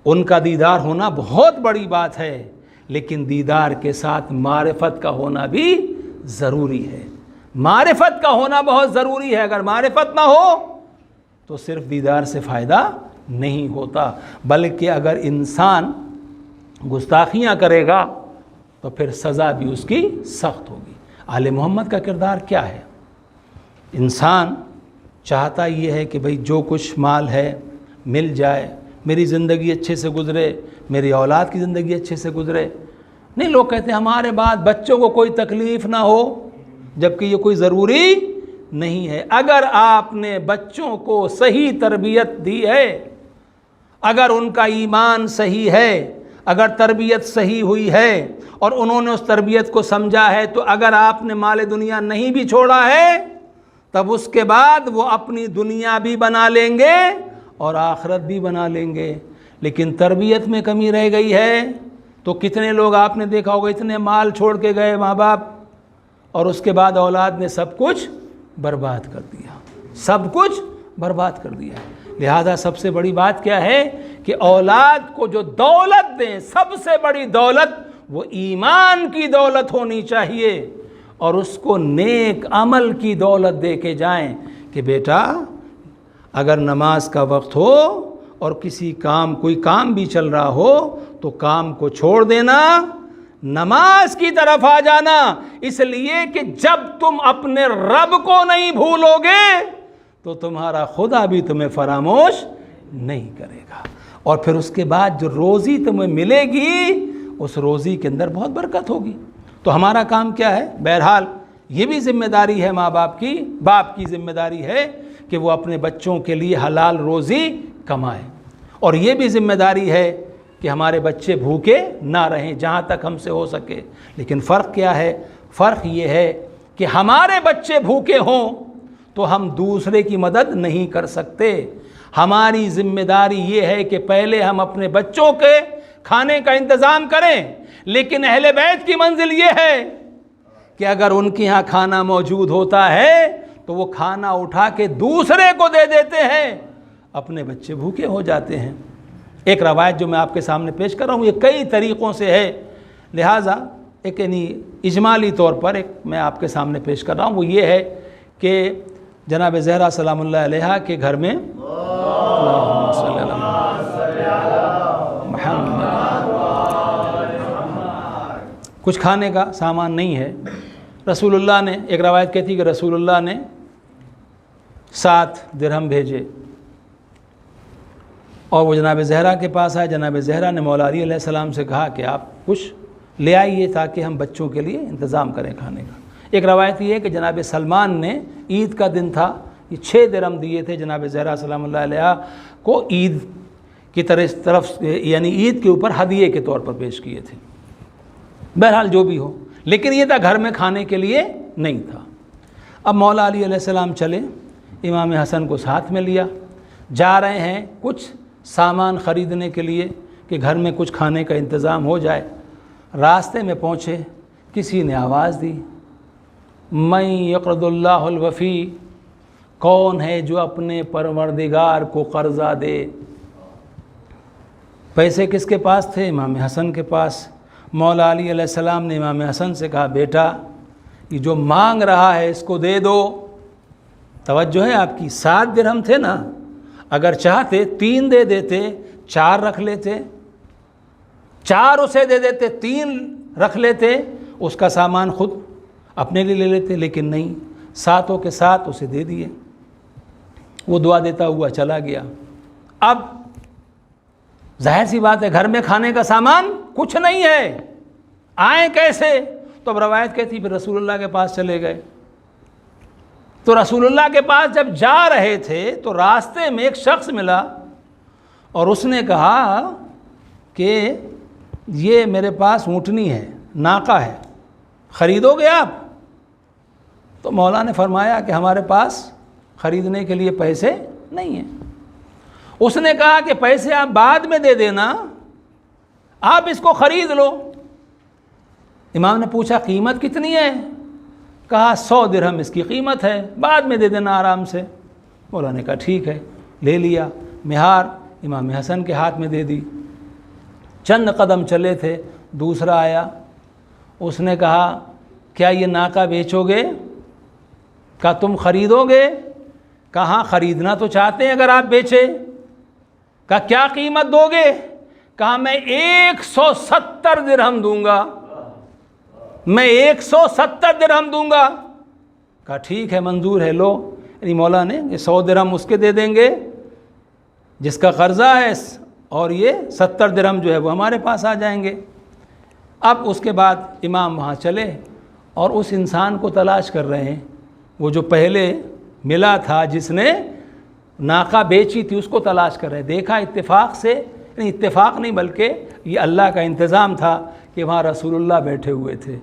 ان کا دیدار ہونا بہت بڑی بات ہے، لیکن دیدار کے ساتھ معرفت کا ہونا بھی ضروری ہے۔ معرفت کا ہونا بہت ضروری ہے۔ اگر معرفت نہ ہو تو صرف دیدار سے فائدہ نہیں ہوتا، بلکہ اگر انسان گستاخیاں کرے گا تو پھر سزا بھی اس کی سخت ہوگی۔ آل محمد کا کردار کیا ہے؟ انسان چاہتا یہ ہے کہ بھئی جو کچھ مال ہے مل جائے، میری زندگی اچھے سے گزرے، میری اولاد کی زندگی اچھے سے گزرے۔ نہیں، لوگ کہتے ہیں ہمارے بعد بچوں کو کوئی تکلیف نہ ہو، جبکہ یہ کوئی ضروری نہیں ہے۔ اگر آپ نے بچوں کو صحیح تربیت دی ہے، اگر ان کا ایمان صحیح ہے، اگر تربیت صحیح ہوئی ہے اور انہوں نے اس تربیت کو سمجھا ہے، تو اگر آپ نے مال دنیا نہیں بھی چھوڑا ہے تب اس کے بعد وہ اپنی دنیا بھی بنا لیں گے اور آخرت بھی بنا لیں گے۔ لیکن تربیت میں کمی رہ گئی ہے تو کتنے لوگ آپ نے دیکھا ہوگا اتنے مال چھوڑ کے گئے ماں باپ، اور اس کے بعد اولاد نے سب کچھ برباد کر دیا، سب کچھ برباد کر دیا۔ لہذا سب سے بڑی بات کیا ہے کہ اولاد کو جو دولت دیں، سب سے بڑی دولت وہ ایمان کی دولت ہونی چاہیے، اور اس کو نیک عمل کی دولت دے کے جائیں کہ بیٹا اگر نماز کا وقت ہو اور کوئی کام بھی چل رہا ہو تو کام کو چھوڑ دینا، نماز کی طرف آ جانا، اس لیے کہ جب تم اپنے رب کو نہیں بھولو گے تو تمہارا خدا بھی تمہیں فراموش نہیں کرے گا، اور پھر اس کے بعد جو روزی تمہیں ملے گی اس روزی کے اندر بہت برکت ہوگی۔ تو ہمارا کام کیا ہے؟ بہرحال یہ بھی ذمہ داری ہے باپ کی ذمہ داری ہے کہ وہ اپنے بچوں کے لیے حلال روزی کمائے، اور یہ بھی ذمہ داری ہے کہ ہمارے بچے بھوکے نہ رہیں جہاں تک ہم سے ہو سکے۔ لیکن فرق کیا ہے؟ فرق یہ ہے کہ ہمارے بچے بھوکے ہوں تو ہم دوسرے کی مدد نہیں کر سکتے۔ ہماری ذمہ داری یہ ہے کہ پہلے ہم اپنے بچوں کے کھانے کا انتظام کریں، لیکن اہل بیت کی منزل یہ ہے کہ اگر ان کے ہاں کھانا موجود ہوتا ہے تو وہ کھانا اٹھا کے دوسرے کو دے دیتے ہیں، اپنے بچے بھوکے ہو جاتے ہیں۔ ایک روایت جو میں آپ کے سامنے پیش کر رہا ہوں یہ کئی طریقوں سے ہے، لہٰذا ایک اجمالی طور پر ایک میں آپ کے سامنے پیش کر رہا ہوں، وہ یہ ہے کہ جناب زہرا سلام اللہ علیہا کے گھر میں کچھ کھانے کا سامان نہیں ہے۔ رسول اللہ نے، ایک روایت کہتی کہ رسول اللہ نے 7 درہم بھیجے اور وہ جناب زہرا کے پاس آئے۔ جناب زہرا نے مولا علی علیہ السلام سے کہا کہ آپ کچھ لے آئیے تاکہ ہم بچوں کے لیے انتظام کریں کھانے کا۔ ایک روایت یہ ہے کہ جناب سلمان نے، عید کا دن تھا، یہ 6 درہم دیے تھے جناب زہرا سلام اللہ علیہ کو، عید کی طرف یعنی عید کے اوپر ہدیے کے طور پر پیش کیے تھے۔ بہرحال جو بھی ہو، لیکن یہ تھا گھر میں کھانے کے لیے نہیں تھا۔ اب مولا علی علیہ السلام چلے، امام حسن کو ساتھ میں لیا، جا رہے ہیں کچھ سامان خریدنے کے لیے کہ گھر میں کچھ کھانے کا انتظام ہو جائے۔ راستے میں پہنچے، کسی نے آواز دی، من یقرض اللہ الوفی، کون ہے جو اپنے پروردگار کو قرضہ دے؟ پیسے کس کے پاس تھے؟ امام حسن کے پاس۔ مولا علی علیہ السلام نے امام حسن سے کہا، بیٹا یہ جو مانگ رہا ہے اس کو دے دو۔ توجہ ہے آپ کی، 7 درہم تھے نا، اگر چاہتے 3 دے دیتے، 4 رکھ لیتے، 4 اسے دے دیتے، 3 رکھ لیتے، اس کا سامان خود اپنے لیے لے لیتے، لیکن نہیں، 7 کے 7 اسے دے دیے۔ وہ دعا دیتا ہوا چلا گیا۔ اب ظاہر سی بات ہے، گھر میں کھانے کا سامان کچھ نہیں ہے، آئیں کیسے؟ تو اب روایت کہتی پھر رسول اللہ کے پاس چلے گئے۔ تو رسول اللہ کے پاس جب جا رہے تھے تو راستے میں ایک شخص ملا اور اس نے کہا کہ یہ میرے پاس اونٹنی ہے، ناقہ ہے، خریدو گے آپ؟ تو مولا نے فرمایا کہ ہمارے پاس خریدنے کے لیے پیسے نہیں ہیں۔ اس نے کہا کہ پیسے آپ بعد میں دے دینا، آپ اس کو خرید لو۔ امام نے پوچھا قیمت کتنی ہے؟ کہا 100 درہم اس کی قیمت ہے، بعد میں دے دینا آرام سے۔ مولا نے کہا ٹھیک ہے، لے لیا۔ مہار امام حسن کے ہاتھ میں دے دی۔ چند قدم چلے تھے، دوسرا آیا، اس نے کہا کیا یہ ناقہ بیچو گے؟ کہا تم خریدو گے؟ کہا ہاں خریدنا تو چاہتے ہیں اگر آپ بیچے۔ کہا کیا قیمت دو گے؟ کہا میں 170 درہم دوں گا، میں 170 درہم دوں گا۔ کہا ٹھیک ہے منظور ہے، لو۔ یعنی مولا نے یہ 100 درہم اس کے دے دیں گے جس کا قرضہ ہے، اور یہ 70 درہم جو ہے وہ ہمارے پاس آ جائیں گے۔ اب اس کے بعد امام وہاں چلے اور اس انسان کو تلاش کر رہے ہیں، وہ جو پہلے ملا تھا جس نے ناقہ بیچی تھی، اس کو تلاش کر رہے ہیں۔ دیکھا اتفاق سے، یعنی اتفاق نہیں بلکہ یہ اللہ کا انتظام تھا کہ وہاں رسول اللہ بیٹھے ہوئے تھے۔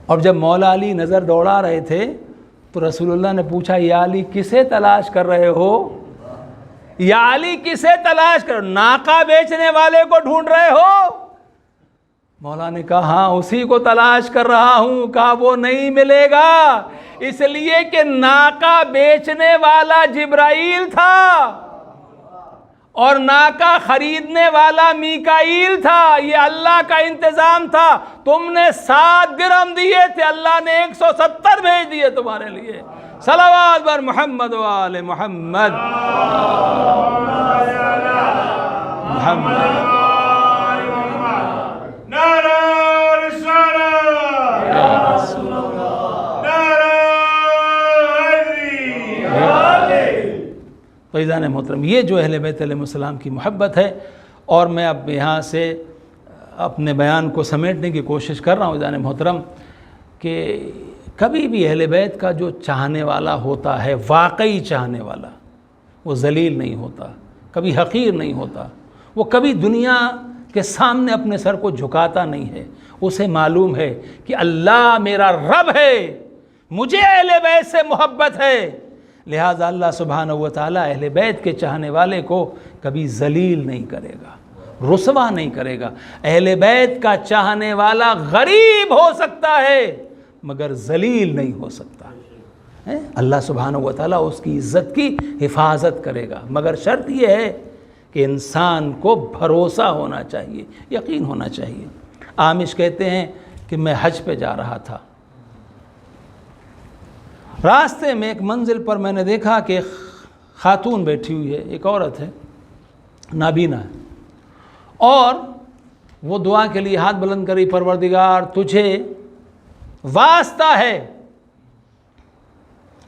اور جب مولا علی نظر دوڑا رہے تھے تو رسول اللہ نے پوچھا یا علی کسے تلاش کر رہے ہو؟ یا علی کسے تلاش کر، ناقہ بیچنے والے کو ڈھونڈ رہے ہو؟ مولا نے کہا ہاں اسی کو تلاش کر رہا ہوں۔ کہا وہ نہیں ملے گا، اس لیے کہ ناقہ بیچنے والا جبرائیل تھا اور ناقہ خریدنے والا میکائیل تھا۔ یہ اللہ کا انتظام تھا۔ تم نے 7 درہم دیے تھے، اللہ نے 170 بھیج دیے تمہارے لیے۔ صلوات بر محمد و آل محمد۔ محمد فیضان محترم، یہ جو اہل بیت علیہ السلام کی محبت ہے، اور میں اب یہاں سے اپنے بیان کو سمیٹنے کی کوشش کر رہا ہوں فیضان محترم، کہ کبھی بھی اہل بیت کا جو چاہنے والا ہوتا ہے، واقعی چاہنے والا، وہ ذلیل نہیں ہوتا، کبھی حقیر نہیں ہوتا، وہ کبھی دنیا کے سامنے اپنے سر کو جھکاتا نہیں ہے۔ اسے معلوم ہے کہ اللہ میرا رب ہے، مجھے اہل بیت سے محبت ہے، لہٰذا اللہ سبحانہ و تعالیٰ اہل بیت کے چاہنے والے کو کبھی ذلیل نہیں کرے گا، رسوا نہیں کرے گا۔ اہل بیت کا چاہنے والا غریب ہو سکتا ہے مگر ذلیل نہیں ہو سکتا۔ اللہ سبحانہ و تعالیٰ اس کی عزت کی حفاظت کرے گا، مگر شرط یہ ہے کہ انسان کو بھروسہ ہونا چاہیے، یقین ہونا چاہیے۔ عامش کہتے ہیں کہ میں حج پہ جا رہا تھا، راستے میں ایک منزل پر میں نے دیکھا کہ ایک خاتون بیٹھی ہوئی ہے، ایک عورت ہے، نابینا ہے، اور وہ دعا کے لیے ہاتھ بلند کری، پروردگار تجھے واسطہ ہے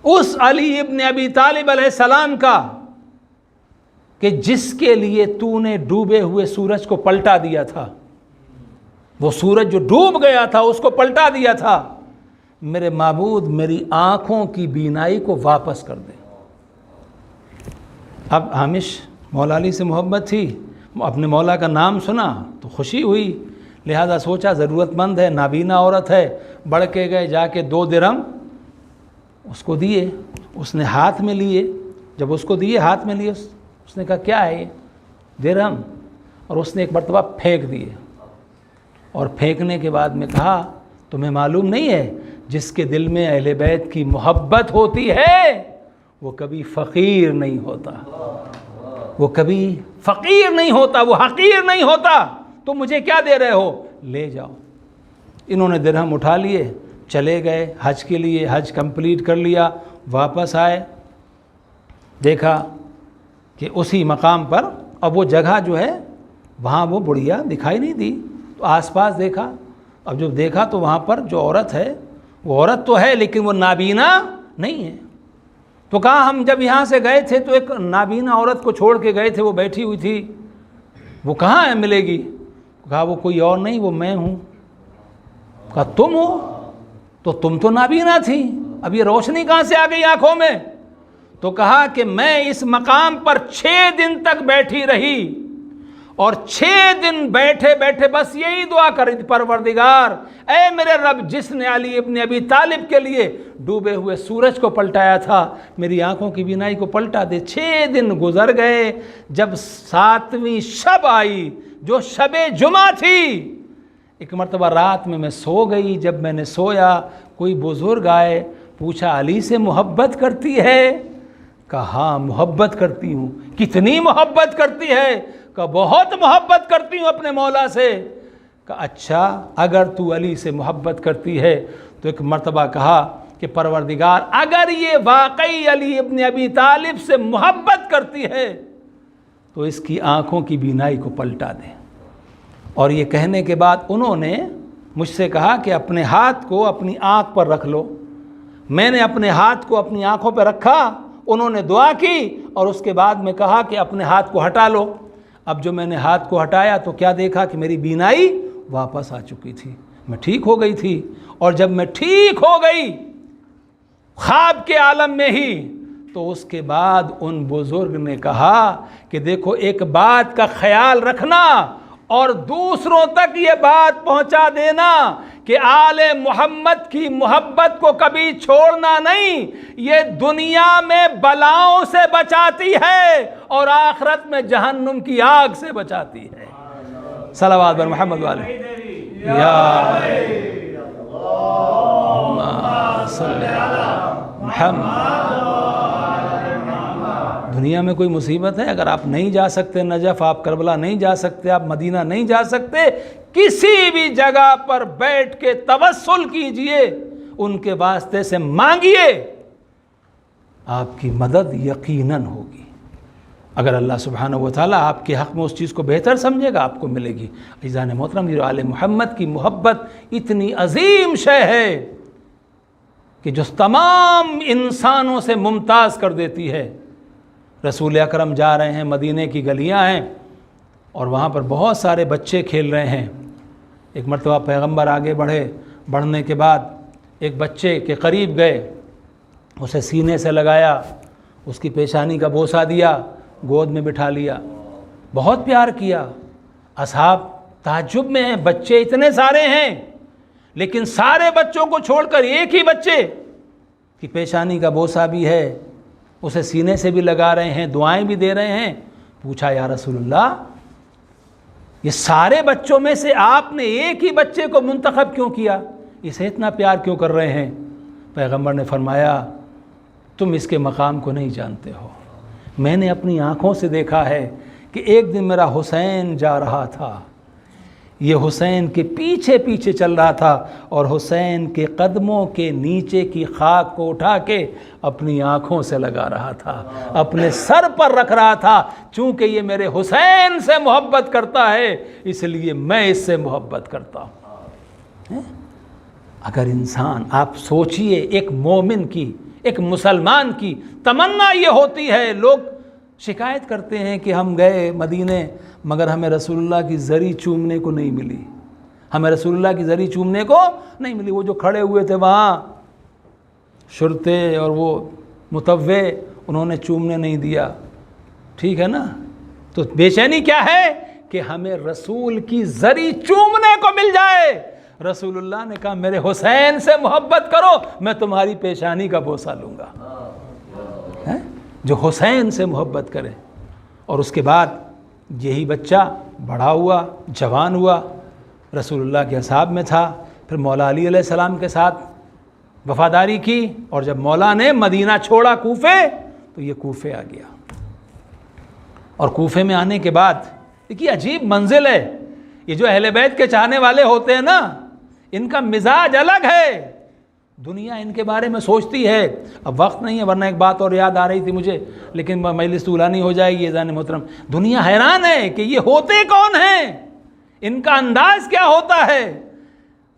اس علی ابن ابی طالب علیہ السلام کا کہ جس کے لیے تو نے ڈوبے ہوئے سورج کو پلٹا دیا تھا، وہ سورج جو ڈوب گیا تھا اس کو پلٹا دیا تھا، میرے معبود میری آنکھوں کی بینائی کو واپس کر دے۔ اب عامش مولا علی سے محبت تھی، اپنے مولا کا نام سنا تو خوشی ہوئی، لہذا سوچا ضرورت مند ہے، نابینا عورت ہے، بڑھ کے گئے، جا کے 2 درہم اس کو دیے، اس نے ہاتھ میں لیے جب اس کو دیے ہاتھ میں لیے، اس نے کہا کیا ہے یہ؟ درہم. اور اس نے ایک مرتبہ پھینک دیے، اور پھینکنے کے بعد میں کہا تمہیں معلوم نہیں ہے جس کے دل میں اہل بیت کی محبت ہوتی ہے وہ کبھی فقیر نہیں ہوتا، وہ کبھی فقیر نہیں ہوتا، وہ حقیر نہیں ہوتا. تم مجھے کیا دے رہے ہو؟ لے جاؤ. انہوں نے درہم اٹھا لیے، چلے گئے حج کے لیے، حج کمپلیٹ کر لیا، واپس آئے، دیکھا کہ اسی مقام پر اب وہ جگہ جو ہے وہاں وہ بڑھیا دکھائی نہیں دی. تو آس پاس دیکھا، اب جب دیکھا تو وہاں پر جو عورت ہے وہ عورت تو ہے لیکن وہ نابینا نہیں ہے. تو کہا ہم جب یہاں سے گئے تھے تو ایک نابینا عورت کو چھوڑ کے گئے تھے، وہ بیٹھی ہوئی تھی، وہ کہاں ہے ملے گی؟ کہا وہ کوئی اور نہیں، وہ میں ہوں. کہا تم ہو؟ تو تم تو نابینا تھی، اب یہ روشنی کہاں سے آ گئی آنکھوں میں؟ تو کہا کہ میں اس مقام پر 6 دن تک بیٹھی رہی، اور 6 دن بیٹھے بیٹھے بس یہی دعا کری، پروردگار اے میرے رب، جس نے علی ابن ابی طالب کے لیے ڈوبے ہوئے سورج کو پلٹایا تھا میری آنکھوں کی بینائی کو پلٹا دے. 6 دن گزر گئے. جب 7ویں شب آئی جو شب جمعہ تھی، ایک مرتبہ رات میں سو گئی. جب میں نے سویا کوئی بزرگ آئے، پوچھا علی سے محبت کرتی ہے؟ کہا ہاں محبت کرتی ہوں. کتنی محبت کرتی ہے؟ کہا بہت محبت کرتی ہوں اپنے مولا سے. کہا اچھا اگر تو علی سے محبت کرتی ہے تو ایک مرتبہ کہا کہ پروردگار اگر یہ واقعی علی ابن ابی طالب سے محبت کرتی ہے تو اس کی آنکھوں کی بینائی کو پلٹا دے. اور یہ کہنے کے بعد انہوں نے مجھ سے کہا کہ اپنے ہاتھ کو اپنی آنکھ پر رکھ لو. میں نے اپنے ہاتھ کو اپنی آنکھوں پہ رکھا، انہوں نے دعا کی اور اس کے بعد میں کہا کہ اپنے ہاتھ کو ہٹا لو. اب جو میں نے ہاتھ کو ہٹایا تو کیا دیکھا کہ میری بینائی واپس آ چکی تھی، میں ٹھیک ہو گئی تھی. اور جب میں ٹھیک ہو گئی خواب کے عالم میں ہی، تو اس کے بعد ان بزرگ نے کہا کہ دیکھو ایک بات کا خیال رکھنا اور دوسروں تک یہ بات پہنچا دینا کہ آل محمد کی محبت کو کبھی چھوڑنا نہیں. یہ دنیا میں بلاؤں سے بچاتی ہے اور آخرت میں جہنم کی آگ سے بچاتی ہے. صلوات بر محمد والے یا صلی علی محمد. دنیا میں کوئی مصیبت ہے اگر آپ نہیں جا سکتے نجف، آپ کربلا نہیں جا سکتے، آپ مدینہ نہیں جا سکتے، کسی بھی جگہ پر بیٹھ کے توسل کیجئے، ان کے واسطے سے مانگیے، آپ کی مدد یقیناً ہوگی. اگر اللہ سبحانہ و تعالیٰ آپ کے حق میں اس چیز کو بہتر سمجھے گا آپ کو ملے گی. عزیزان محترم، یہ آل محمد کی محبت اتنی عظیم شے ہے کہ جو تمام انسانوں سے ممتاز کر دیتی ہے. رسول اکرم جا رہے ہیں، مدینے کی گلیاں ہیں اور وہاں پر بہت سارے بچے کھیل رہے ہیں. ایک مرتبہ پیغمبر آگے بڑھنے کے بعد ایک بچے کے قریب گئے، اسے سینے سے لگایا، اس کی پیشانی کا بوسہ دیا، گود میں بٹھا لیا، بہت پیار کیا. اصحاب تعجب میں ہیں، بچے اتنے سارے ہیں لیکن سارے بچوں کو چھوڑ کر ایک ہی بچے کی پیشانی کا بوسہ بھی ہے، اسے سینے سے بھی لگا رہے ہیں، دعائیں بھی دے رہے ہیں. پوچھا یا رسول اللہ یہ سارے بچوں میں سے آپ نے ایک ہی بچے کو منتخب کیوں کیا، اسے اتنا پیار کیوں کر رہے ہیں؟ پیغمبر نے فرمایا تم اس کے مقام کو نہیں جانتے ہو. میں نے اپنی آنکھوں سے دیکھا ہے کہ ایک دن میرا حسین جا رہا تھا، یہ حسین کے پیچھے پیچھے چل رہا تھا اور حسین کے قدموں کے نیچے کی خاک کو اٹھا کے اپنی آنکھوں سے لگا رہا تھا، اپنے سر پر رکھ رہا تھا. چونکہ یہ میرے حسین سے محبت کرتا ہے اس لیے میں اس سے محبت کرتا ہوں. اگر انسان، آپ سوچئے ایک مومن کی، ایک مسلمان کی تمنا یہ ہوتی ہے. لوگ شکایت کرتے ہیں کہ ہم گئے مدینے مگر ہمیں رسول اللہ کی زری چومنے کو نہیں ملی، ہمیں رسول اللہ کی زری چومنے کو نہیں ملی. وہ جو کھڑے ہوئے تھے وہاں شرطے اور وہ متوع، انہوں نے چومنے نہیں دیا. ٹھیک ہے نا؟ تو بے چینی کیا ہے کہ ہمیں رسول کی زری چومنے کو مل جائے. رسول اللہ نے کہا میرے حسین سے محبت کرو، میں تمہاری پیشانی کا بوسہ لوں گا. جو حسین سے محبت کرے۔ اور اس کے بعد یہی بچہ بڑا ہوا، جوان ہوا، رسول اللہ کے اصحاب میں تھا، پھر مولا علی علیہ السلام کے ساتھ وفاداری کی، اور جب مولا نے مدینہ چھوڑا کوفے، تو یہ کوفے آ گیا۔ اور کوفے میں آنے کے بعد دیکھیے عجیب منزل ہے، یہ جو اہل بیت کے چاہنے والے ہوتے ہیں نا، ان کا مزاج الگ ہے، دنیا ان کے بارے میں سوچتی ہے۔ اب وقت نہیں ہے، ورنہ ایک بات اور یاد آ رہی تھی مجھے، لیکن مجلس طولانی ہو جائے گی اذان محترم۔ دنیا حیران ہے کہ یہ ہوتے کون ہیں، ان کا انداز کیا ہوتا ہے۔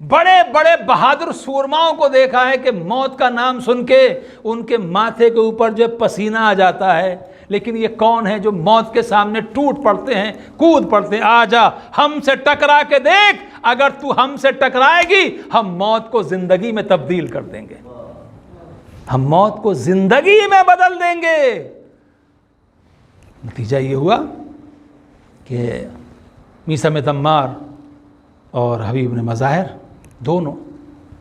بڑے بڑے بہادر سورماؤں کو دیکھا ہے کہ موت کا نام سن کے ان کے ماتھے کے اوپر جو پسینہ آ جاتا ہے، لیکن یہ کون ہے جو موت کے سامنے ٹوٹ پڑتے ہیں، کود پڑتے ہیں، آ جا ہم سے ٹکرا کے دیکھ، اگر تو ہم سے ٹکرائے گی ہم موت کو زندگی میں تبدیل کر دیں گے، ہم موت کو زندگی میں بدل دیں گے۔ نتیجہ یہ ہوا کہ میثم تمار اور حبیب بن مظاہر دونوں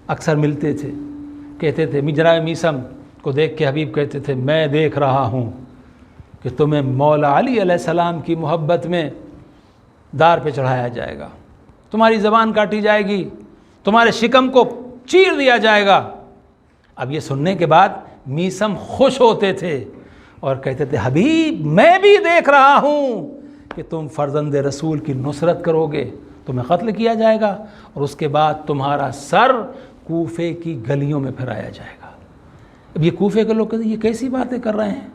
اکثر ملتے تھے، کہتے تھے، جناب میثم کو دیکھ کے حبیب کہتے تھے، میں دیکھ رہا ہوں کہ تمہیں مولا علی علیہ السلام کی محبت میں دار پہ چڑھایا جائے گا، تمہاری زبان کاٹی جائے گی، تمہارے شکم کو چیر دیا جائے گا۔ اب یہ سننے کے بعد میثم خوش ہوتے تھے اور کہتے تھے، حبیب میں بھی دیکھ رہا ہوں کہ تم فرزند رسول کی نصرت کرو گے، تمہیں قتل کیا جائے گا، اور اس کے بعد تمہارا سر کوفے کی گلیوں میں پھیرایا جائے گا۔ اب یہ کوفے کے لوگ کہتے ہیں، یہ کیسی باتیں کر رہے ہیں،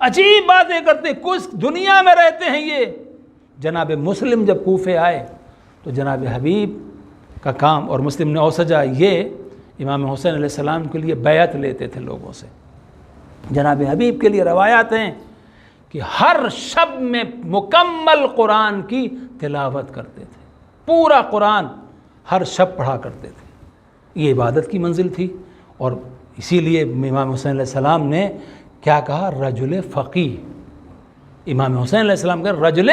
عجیب باتیں کرتے ہیں، کس دنیا میں رہتے ہیں یہ۔ جناب مسلم جب کوفے آئے تو جناب حبیب کا کام، اور مسلم نے اوسجا یہ امام حسین علیہ السلام کے لیے بیعت لیتے تھے لوگوں سے۔ جناب حبیب کے لیے روایات ہیں کہ ہر شب میں مکمل قرآن کی تلاوت کرتے تھے، پورا قرآن ہر شب پڑھا کرتے تھے۔ یہ عبادت کی منزل تھی، اور اسی لیے امام حسین علیہ السلام نے کیا کہا، رجل فقیہ۔ امام حسین علیہ السلام کا رجل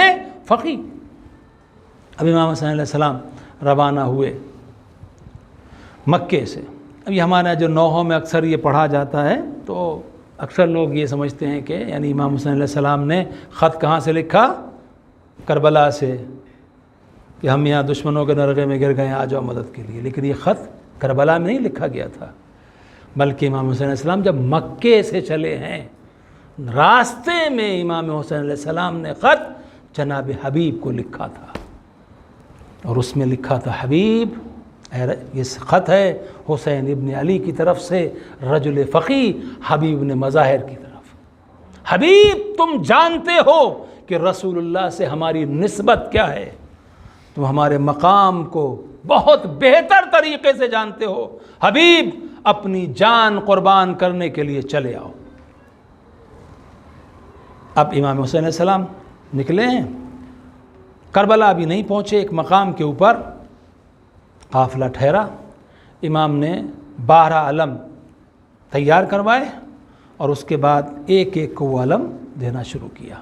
فقیہ۔ اب امام حسین علیہ السلام روانہ ہوئے مکے سے۔ اب یہ ہمارے جو نوحوں میں اکثر یہ پڑھا جاتا ہے، تو اکثر لوگ یہ سمجھتے ہیں کہ یعنی امام حسین علیہ السلام نے خط کہاں سے لکھا، کربلا سے، کہ ہم یہاں دشمنوں کے نرغے میں گر گئے، آ جاؤ مدد کے لیے۔ لیکن یہ خط کربلا میں نہیں لکھا گیا تھا، بلکہ امام حسین علیہ السلام جب مکے سے چلے ہیں، راستے میں امام حسین علیہ السلام نے خط جناب حبیب کو لکھا تھا، اور اس میں لکھا تھا، حبیب، یہ خط ہے حسین ابن علی کی طرف سے رجل فقی حبیب بن مظاہر کی طرف۔ حبیب تم جانتے ہو کہ رسول اللہ سے ہماری نسبت کیا ہے، تم ہمارے مقام کو بہت بہتر طریقے سے جانتے ہو، حبیب اپنی جان قربان کرنے کے لیے چلے آؤ۔ اب امام حسین علیہ السلام نکلے ہیں، کربلا ابھی نہیں پہنچے، ایک مقام کے اوپر قافلہ ٹھہرا، امام نے 12 علم تیار کروائے، اور اس کے بعد ایک ایک کو وہ علم دینا شروع کیا،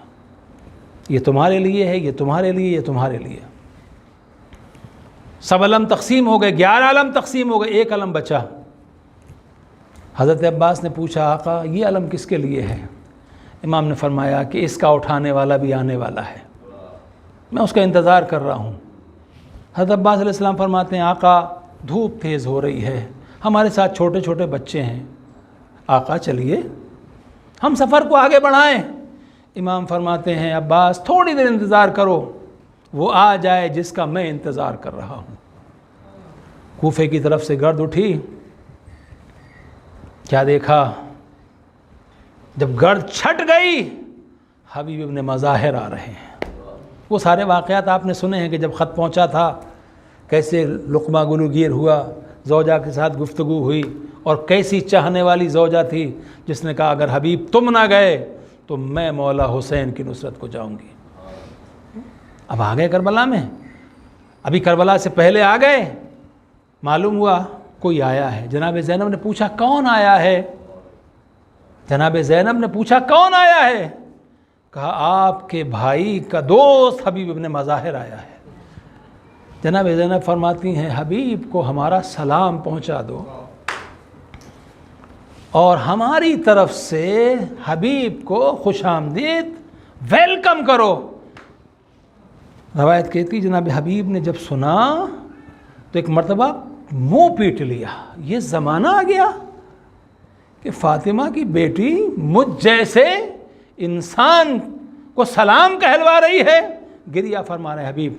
یہ تمہارے لیے ہے، یہ تمہارے لیے، یہ تمہارے لیے۔ سب علم تقسیم ہو گئے، 11 علم تقسیم ہو گئے، ایک علم بچا۔ حضرت عباس نے پوچھا، آقا یہ علم کس کے لیے ہے؟ امام نے فرمایا کہ اس کا اٹھانے والا بھی آنے والا ہے، میں اس کا انتظار کر رہا ہوں۔ حضرت عباس علیہ السلام فرماتے ہیں، آقا دھوپ تیز ہو رہی ہے، ہمارے ساتھ چھوٹے چھوٹے بچے ہیں، آقا چلیے ہم سفر کو آگے بڑھائیں۔ امام فرماتے ہیں، عباس تھوڑی دیر انتظار کرو، وہ آ جائے جس کا میں انتظار کر رہا ہوں۔ کوفے کی طرف سے گرد اٹھی، کیا دیکھا، جب گرد چھٹ گئی حبیب ابن مظاہر آ رہے ہیں۔ وہ سارے واقعات آپ نے سنے ہیں کہ جب خط پہنچا تھا کیسے لقمہ گلوگیر ہوا، زوجہ کے ساتھ گفتگو ہوئی، اور کیسی چاہنے والی زوجہ تھی جس نے کہا اگر حبیب تم نہ گئے تو میں مولا حسین کی نصرت کو جاؤں گی۔ اب آ گئے کربلا میں، ابھی کربلا سے پہلے آ گئے، معلوم ہوا کوئی آیا ہے۔ جناب زینب نے پوچھا کون آیا ہے؟ جناب زینب نے پوچھا کون آیا ہے؟ کہا آپ کے بھائی کا دوست حبیب ابن مظاہر آیا ہے۔ جناب زینب فرماتی ہیں، حبیب کو ہمارا سلام پہنچا دو۔ اور ہماری طرف سے حبیب کو خوش آمدید ویلکم کرو۔ روایت کہتی جناب حبیب نے جب سنا تو ایک مرتبہ منہ پیٹ لیا، یہ زمانہ آ گیا کہ فاطمہ کی بیٹی مجھ جیسے انسان کو سلام کہلوا رہی ہے۔ گریہ فرما رہے حبیب۔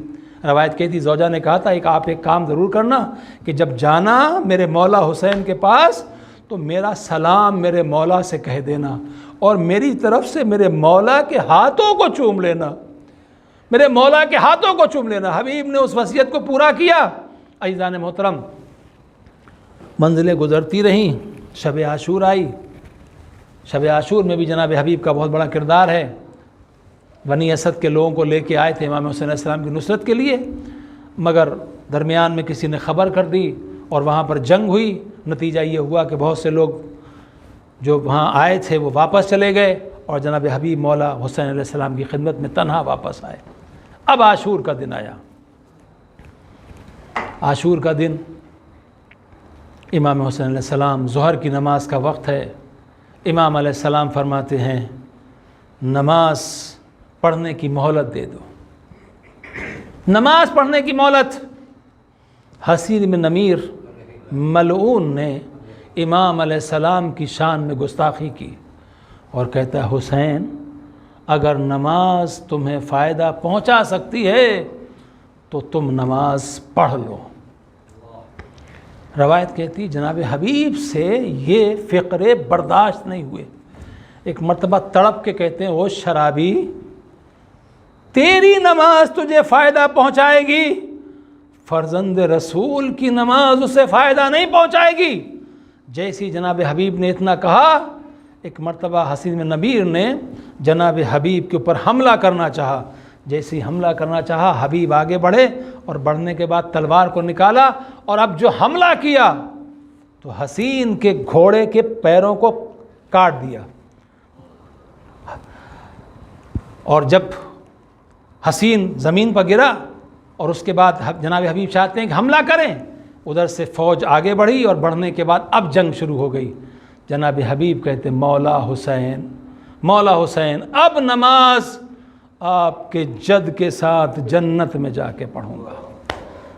روایت کہتی زوجہ نے کہا تھا آپ ایک کام ضرور کرنا کہ جب جانا میرے مولا حسین کے پاس تو میرا سلام میرے مولا سے کہہ دینا اور میری طرف سے میرے مولا کے ہاتھوں کو چوم لینا، میرے مولا کے ہاتھوں کو چوم لینا۔ حبیب نے اس وصیت کو پورا کیا۔ عزیزان محترم، منزلیں گزرتی رہیں، شب عاشور آئی۔ شب عاشور میں بھی جناب حبیب کا بہت بڑا کردار ہے۔ بنی اسد کے لوگوں کو لے کے آئے تھے امام حسین علیہ السلام کی نصرت کے لیے، مگر درمیان میں کسی نے خبر کر دی اور وہاں پر جنگ ہوئی۔ نتیجہ یہ ہوا کہ بہت سے لوگ جو وہاں آئے تھے وہ واپس چلے گئے اور جناب حبیب مولا حسین علیہ السلام کی خدمت میں تنہا واپس آئے۔ اب عاشور کا دن آیا۔ عاشور کا دن امام حسین علیہ السلام، ظہر کی نماز کا وقت ہے۔ امام علیہ السلام فرماتے ہیں نماز پڑھنے کی مہلت دے دو، نماز پڑھنے کی مہلت۔ حسین بن نمیر ملعون نے امام علیہ السلام کی شان میں گستاخی کی اور کہتا ہے حسین اگر نماز تمہیں فائدہ پہنچا سکتی ہے تو تم نماز پڑھ لو۔ روایت کہتی جناب حبیب سے یہ فقرے برداشت نہیں ہوئے۔ ایک مرتبہ تڑپ کے کہتے ہیں او شرابی، تیری نماز تجھے فائدہ پہنچائے گی، فرزند رسول کی نماز اسے فائدہ نہیں پہنچائے گی۔ جیسی جناب حبیب نے اتنا کہا، ایک مرتبہ حسین بن نمیر نے جناب حبیب کے اوپر حملہ کرنا چاہا۔ جیسی حملہ کرنا چاہا حبیب آگے بڑھے اور بڑھنے کے بعد تلوار کو نکالا اور اب جو حملہ کیا تو حسین کے گھوڑے کے پیروں کو کاٹ دیا۔ اور جب حسین زمین پر گرا اور اس کے بعد جناب حبیب چاہتے ہیں کہ حملہ کریں، ادھر سے فوج آگے بڑھی اور بڑھنے کے بعد اب جنگ شروع ہو گئی۔ جناب حبیب کہتے ہیں مولا حسین، مولا حسین اب نماز آپ کے جد کے ساتھ جنت میں جا کے پڑھوں گا،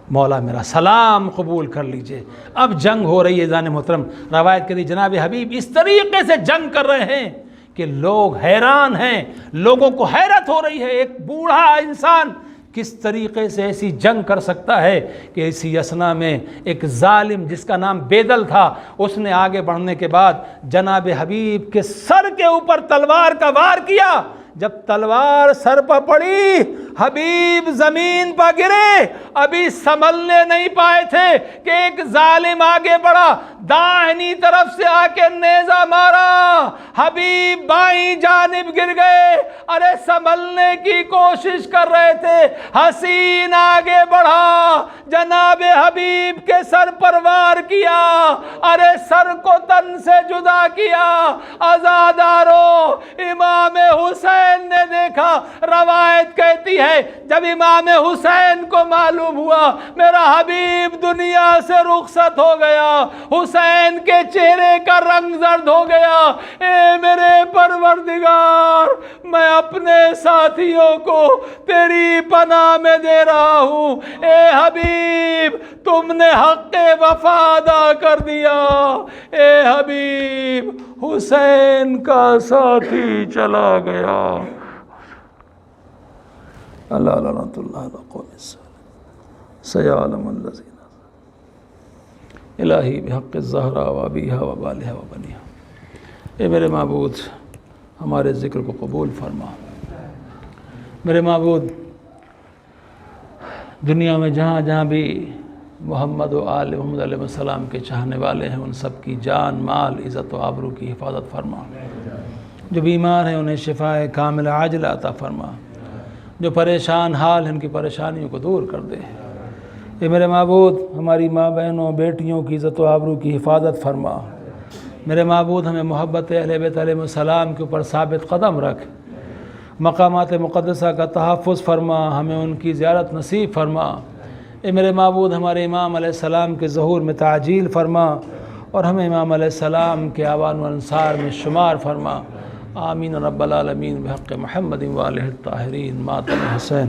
مولا میرا سلام قبول کر لیجئے۔ اب جنگ ہو رہی ہے جان محترم۔ روایت کری جناب حبیب اس طریقے سے جنگ کر رہے ہیں کہ لوگ حیران ہیں، لوگوں کو حیرت ہو رہی ہے ایک بوڑھا انسان کس طریقے سے ایسی جنگ کر سکتا ہے کہ اسی اسنا میں ایک ظالم جس کا نام بیدل تھا، اس نے آگے بڑھنے کے بعد جناب حبیب کے سر کے اوپر تلوار کا وار کیا۔ جب تلوار سر پر پڑی حبیب زمین پر گرے، ابھی سنبھلنے نہیں پائے تھے کہ ایک ظالم آگے بڑھا، داہنی طرف سے آ کے نیزہ مارا، حبیب بائیں جانب گر گئے۔ ارے سنبھلنے کی کوشش کر رہے تھے، حسین آگے بڑھا، جناب حبیب کے سر پر وار کیا، ارے سر کو تن سے جدا کیا۔ عزادارو امام حسین نے دیکھا، روایت کہتی ہے جب امام حسین کو معلوم ہوا میرا حبیب دنیا سے رخصت ہو گیا، حسین کے چہرے کا رنگ زرد ہو گیا۔ اے میرے پروردگار، میں اپنے ساتھیوں کو تیری پناہ میں دے رہا ہوں، اے حبیب تم نے حق وفا ادا کر دیا۔ اے حبیب حسین کا ساتھی چلا گیا۔ اللہ لعنت اللہ علی قوم الظالمین سیعلم الذین الہی بحق الزہرا و ابیہا و بالہا و بنیہا۔ اے میرے معبود ہمارے ذکر کو قبول فرما۔ میرے معبود دنیا میں جہاں جہاں بھی محمد و آل محمد علیہ السلام کے چاہنے والے ہیں ان سب کی جان، مال، عزت و آبرو کی حفاظت فرما۔ جو بیمار ہیں انہیں شفاء کامل عاجلہ عطا فرما۔ جو پریشان حال ہیں ان کی پریشانیوں کو دور کر دے۔ اے میرے معبود ہماری ماں بہنوں بیٹیوں کی عزت و آبرو کی حفاظت فرما۔ میرے معبود ہمیں محبت اہل بیت علیہ السلام کے اوپر ثابت قدم رکھ، مقامات مقدسہ کا تحفظ فرما، ہمیں ان کی زیارت نصیب فرما۔ اے میرے معبود ہمارے امام علیہ السلام کے ظہور میں تعجیل فرما اور ہمیں امام علیہ السلام کے اعوان و انصار میں شمار فرما۔ آمین رب العالمین بحق محمد و آلہ الطاہرین ماتم حسین۔